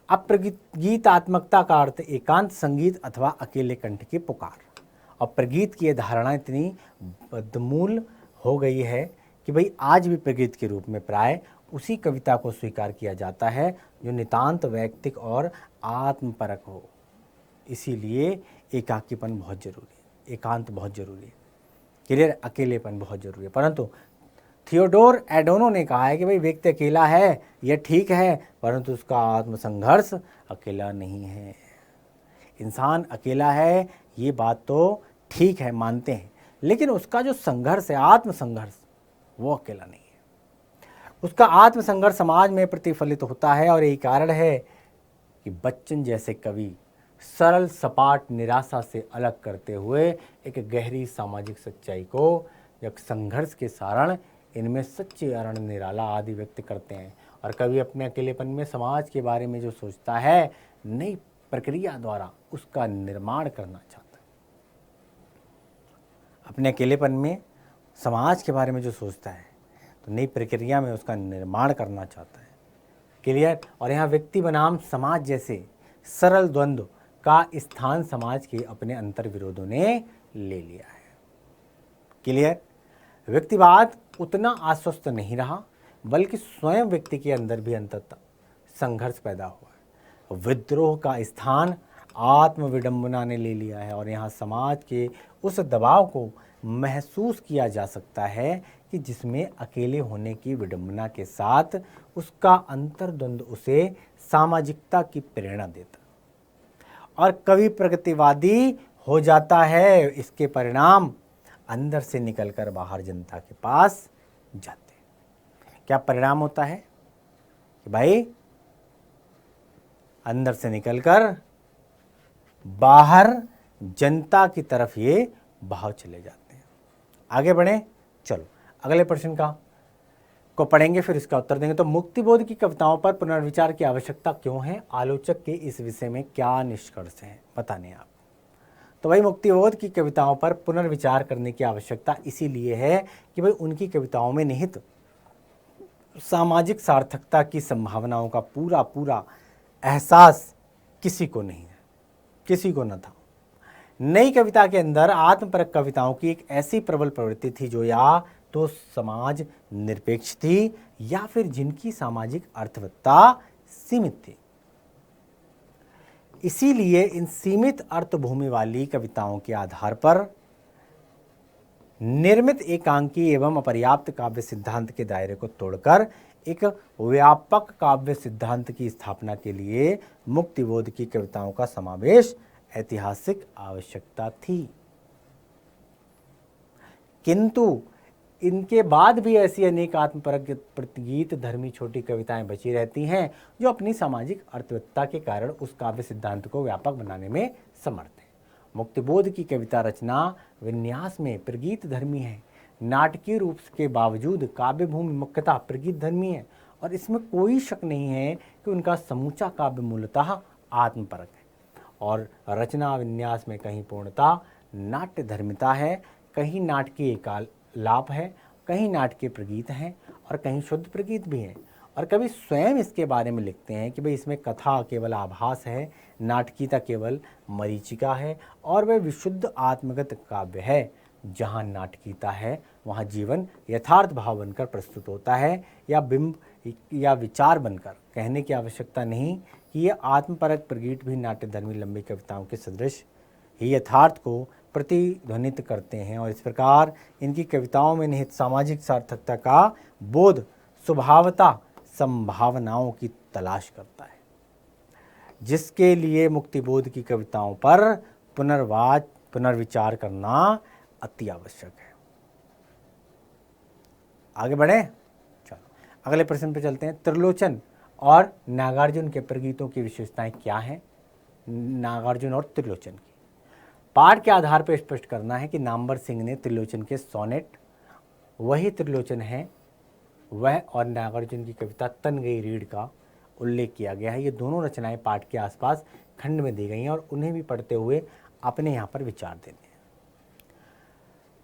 [SPEAKER 1] अब प्रगीतात्मकता का अर्थ एकांत संगीत अथवा अकेले कंठ की पुकार। और प्रगीत की यह धारणा इतनी बदमूल हो गई है कि भाई आज भी प्रगीत के रूप में प्राय उसी कविता को स्वीकार किया जाता है जो नितांत वैयक्तिक और आत्मपरक हो। इसीलिए एकाकीपन बहुत जरूरी है, एकांत बहुत जरूरी है, क्लियर, अकेलेपन बहुत जरूरी है। परंतु थियोडोर एडोनो ने कहा है कि भाई व्यक्ति अकेला है, यह ठीक है, परंतु उसका आत्मसंघर्ष अकेला नहीं है। इंसान अकेला है ये बात तो ठीक है, मानते हैं, लेकिन उसका जो संघर्ष है, आत्मसंघर्ष, वो अकेला नहीं है। उसका आत्मसंघर्ष समाज में प्रतिफलित होता है और यही कारण है कि बच्चन जैसे कवि सरल सपाट निराशा से अलग करते हुए एक गहरी सामाजिक सच्चाई को, एक संघर्ष के सारण, इनमें सच्चे अरण निराला आदि व्यक्त करते हैं। और कवि अपने अकेलेपन में समाज के बारे में जो सोचता है, नई प्रक्रिया द्वारा उसका निर्माण करना चाहता है। अपने अकेलेपन में समाज के बारे में जो सोचता है तो नई प्रक्रिया में उसका निर्माण करना चाहता है। क्लियर? और यहाँ व्यक्ति बनाम समाज जैसे सरल द्वंद्व का स्थान समाज के अपने अंतर विरोधों ने ले लिया है। क्लियर? व्यक्तिवाद उतना आश्वस्त नहीं रहा, बल्कि स्वयं व्यक्ति के अंदर भी अंततः संघर्ष पैदा हुआ है। विद्रोह का स्थान आत्मविडंबना ने ले लिया है और यहाँ समाज के उस दबाव को महसूस किया जा सकता है कि जिसमें अकेले होने की विडंबना के साथ उसका अंतर्द्वंद उसे सामाजिकता की प्रेरणा देता और कवि प्रगतिवादी हो जाता है। इसके परिणाम अंदर से निकलकर बाहर जनता के पास जाते हैं। क्या परिणाम होता है कि भाई अंदर से निकलकर बाहर जनता की तरफ ये भाव चले जाते हैं। आगे बढ़े, चलो अगले प्रश्न को पढ़ेंगे, फिर इसका उत्तर देंगे। तो मुक्तिबोध की कविताओं पर पुनर्विचार की आवश्यकता क्यों है? आलोचक के इस विषय में क्या निष्कर्ष है, बताने आप। तो भाई मुक्तिबोध की कविताओं पर पुनर्विचार करने की आवश्यकता इसीलिए है कि भाई उनकी कविताओं में निहित सामाजिक सार्थकता की संभावनाओं का पूरा पूरा एहसास किसी को नहीं है, किसी को न था। नई कविता के अंदर आत्मपरक कविताओं की एक ऐसी प्रबल प्रवृत्ति थी जो या तो समाज निरपेक्ष थी या फिर जिनकी सामाजिक अर्थवत्ता सीमित थी। इसीलिए इन सीमित अर्थभूमि वाली कविताओं के आधार पर निर्मित एकांकी एवं अपर्याप्त काव्य सिद्धांत के दायरे को तोड़कर एक व्यापक काव्य सिद्धांत की स्थापना के लिए मुक्तिबोध की कविताओं का समावेश ऐतिहासिक आवश्यकता थी। किंतु इनके बाद भी ऐसी अनेक आत्मपरक प्रतिगीत धर्मी छोटी कविताएं बची रहती हैं जो अपनी सामाजिक अर्थवत्ता के कारण उस काव्य सिद्धांत को व्यापक बनाने में समर्थ हैं। मुक्तिबोध की कविता रचना विन्यास में प्रगीत धर्मी है। नाटकीय रूप के बावजूद काव्य भूमि मुख्यतः प्रगीत धर्मी है और इसमें कोई शक नहीं है कि उनका समूचा काव्य मूलतः आत्मपरक है और रचना विन्यास में कहीं पूर्णता नाट्य धर्मिता है, कहीं नाटकीय लाप है, कहीं नाटकीय प्रगीत हैं और कहीं शुद्ध प्रगीत भी हैं। और कभी स्वयं इसके बारे में लिखते हैं कि भाई इसमें कथा केवल आभास है, नाटकीयता केवल मरीचिका है और वह विशुद्ध आत्मगत काव्य है। जहाँ नाटकीयता है वहाँ जीवन यथार्थ भाव बनकर प्रस्तुत होता है या बिंब या विचार बनकर। कहने की आवश्यकता नहीं कि ये आत्मपरक प्रगीत भी नाट्यधर्मी लंबी कविताओं के सदृश ही यथार्थ को प्रतिध्वनित करते हैं और इस प्रकार इनकी कविताओं में निहित सामाजिक सार्थकता का बोध स्वभावता संभावनाओं की तलाश करता है, जिसके लिए मुक्तिबोध की कविताओं पर पुनर्विचार करना अति आवश्यक है। आगे बढ़े, चलो अगले प्रश्न पर चलते हैं। त्रिलोचन और नागार्जुन के प्रगीतों की विशेषताएं क्या हैं? नागार्जुन और त्रिलोचन की पाठ के आधार पर स्पष्ट करना है कि नामवर सिंह ने त्रिलोचन के सोनेट वही त्रिलोचन है वह और नागार्जुन की कविता तन गई रीढ़ का उल्लेख किया गया है। ये दोनों रचनाएं पाठ के आसपास खंड में दी गई हैं और उन्हें भी पढ़ते हुए अपने यहाँ पर विचार देने हैं।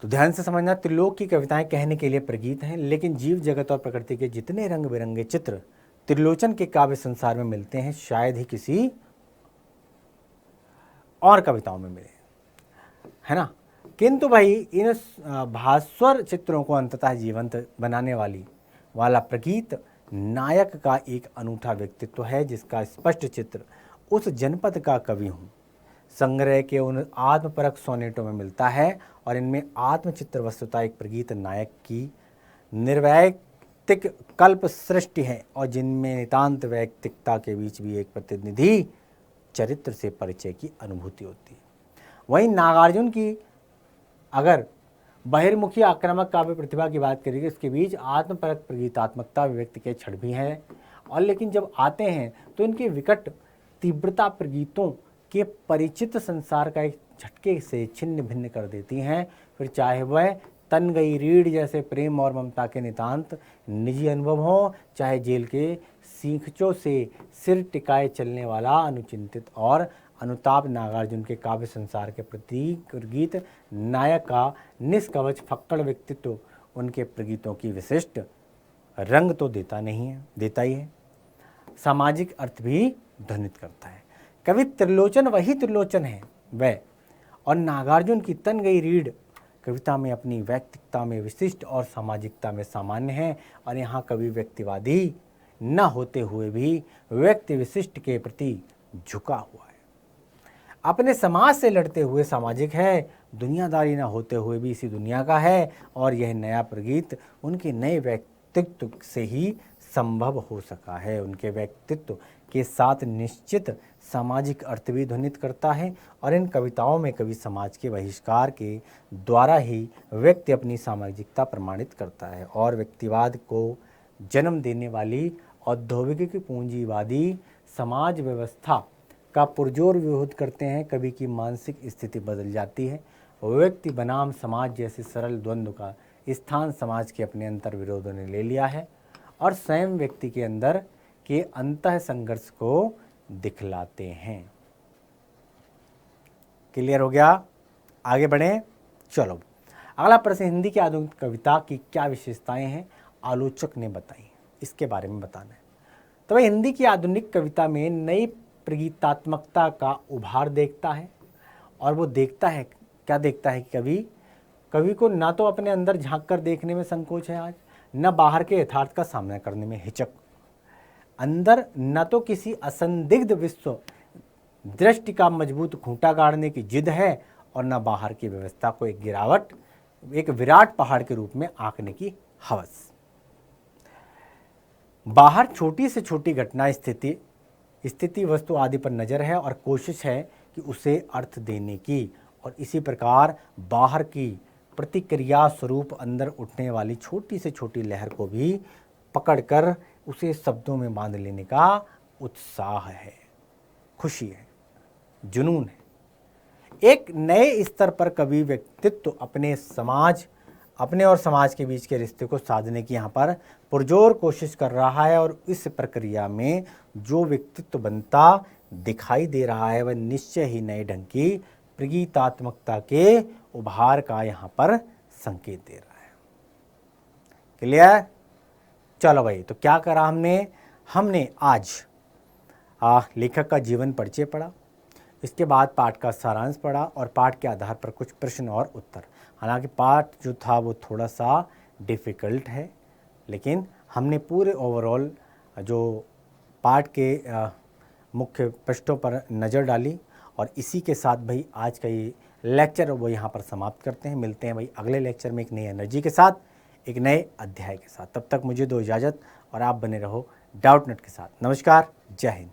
[SPEAKER 1] तो ध्यान से समझना, त्रिलोक की कविताएं कहने के लिए प्रगीत हैं, लेकिन जीव जगत और प्रकृति के जितने रंग बिरंगे चित्र त्रिलोचन के काव्य संसार में मिलते हैं शायद ही किसी और कविताओं में मिले, है ना। किंतु भाई इन भास्वर चित्रों को अंततः जीवंत बनाने वाला प्रगीत नायक का एक अनूठा व्यक्तित्व है, जिसका स्पष्ट चित्र उस जनपद का कवि हूँ संग्रह के उन आत्मपरक सोनेटों में मिलता है और इनमें आत्मचित्र वस्तुता एक प्रगीत नायक की निर्वैयक्तिक कल्प सृष्टि है और जिनमें नितांत वैयक्तिकता के बीच भी एक प्रतिनिधि चरित्र से परिचय की अनुभूति होती है। वहीं नागार्जुन की अगर बहिर्मुखी आक्रामक काव्य प्रतिभा की बात करेंगे, इसके बीच आत्मपरक प्रगीतात्मकता व्यक्ति के क्षण भी हैं और लेकिन जब आते हैं तो इनके विकट तीव्रता प्रगीतों के परिचित संसार का एक झटके से छिन्न भिन्न कर देती हैं। फिर चाहे वह तन गई रीढ़ जैसे प्रेम और ममता के नितांत निजी अनुभव हो, चाहे जेल के सीखचों से सिर टिकाए चलने वाला अनुचिंतित और अनुताप नागार्जुन के काव्य संसार के प्रतीक गीत नायक का निष्कवच फक्कड़ व्यक्तित्व उनके प्रगीतों की विशिष्ट रंग तो देता ही है, सामाजिक अर्थ भी ध्वनित करता है। कवि त्रिलोचन वही त्रिलोचन है वह, और नागार्जुन की तन गई रीढ़ कविता में अपनी व्यक्तिकता में विशिष्ट और सामाजिकता में सामान्य है और यहाँ कवि व्यक्तिवादी न होते हुए भी व्यक्ति विशिष्ट के प्रति झुका हुआ है, अपने समाज से लड़ते हुए सामाजिक है, दुनियादारी न होते हुए भी इसी दुनिया का है और यह नया प्रगीत उनके नए व्यक्तित्व से ही संभव हो सका है। उनके व्यक्तित्व के साथ निश्चित सामाजिक अर्थ भी ध्वनित करता है और इन कविताओं में कवि समाज के बहिष्कार के द्वारा ही व्यक्ति अपनी सामाजिकता प्रमाणित करता है और व्यक्तिवाद को जन्म देने वाली औद्योगिक पूंजीवादी समाज व्यवस्था का पुरजोर विरोध करते हैं। कवि की मानसिक स्थिति बदल जाती है, व्यक्ति बनाम समाज जैसे सरल द्वंद्व का स्थान समाज के अपने अंतर विरोधों ने ले लिया है और स्वयं व्यक्ति के अंदर के अंतः संघर्ष को दिखलाते हैं। क्लियर हो गया? आगे बढ़ें। चलो अगला प्रश्न, हिंदी की आधुनिक कविता की क्या विशेषताएं हैं आलोचक ने बताई, इसके बारे में बताना है। तो भाई हिंदी की आधुनिक कविता में नई प्रगीतात्मकता का उभार देखता है और वो देखता है, क्या देखता है कि कवि को ना तो अपने अंदर झांक कर देखने में संकोच है आज, न बाहर के यथार्थ का सामना करने में हिचक। अंदर न तो किसी असंदिग्ध विश्व दृष्टि का मजबूत खूंटा गाड़ने की जिद है और न बाहर की व्यवस्था को एक विराट पहाड़ के रूप में आंकने की हवस। बाहर छोटी से छोटी घटना, स्थिति वस्तु आदि पर नजर है और कोशिश है कि उसे अर्थ देने की, और इसी प्रकार बाहर की प्रतिक्रिया स्वरूप अंदर उठने वाली छोटी से छोटी लहर को भी पकड़कर उसे शब्दों में बांध लेने का उत्साह है, खुशी है, जुनून है। एक नए स्तर पर कवि व्यक्तित्व अपने और समाज के बीच के रिश्ते को साधने की यहाँ पर पुरजोर कोशिश कर रहा है, और इस प्रक्रिया में जो व्यक्तित्व बनता दिखाई दे रहा है वह निश्चय ही नए ढंग की प्रगीतात्मकता के उभार का यहाँ पर संकेत दे रहा है। क्लियर? चलो भाई, तो क्या करा हमने आज लेखक का जीवन परिचय पढ़ा, इसके बाद पाठ का सारांश पढ़ा और पाठ के आधार पर कुछ प्रश्न और उत्तर। हालांकि पाठ जो था वो थोड़ा सा डिफ़िकल्ट है, लेकिन हमने पूरे ओवरऑल जो पाठ के मुख्य पृष्ठों पर नज़र डाली, और इसी के साथ भाई आज का ये लेक्चर वो यहाँ पर समाप्त करते हैं। मिलते हैं भाई अगले लेक्चर में एक नई एनर्जी के साथ, एक नए अध्याय के साथ। तब तक मुझे दो इजाज़त, और आप बने रहो डाउटनेट के साथ। नमस्कार, जय हिंद।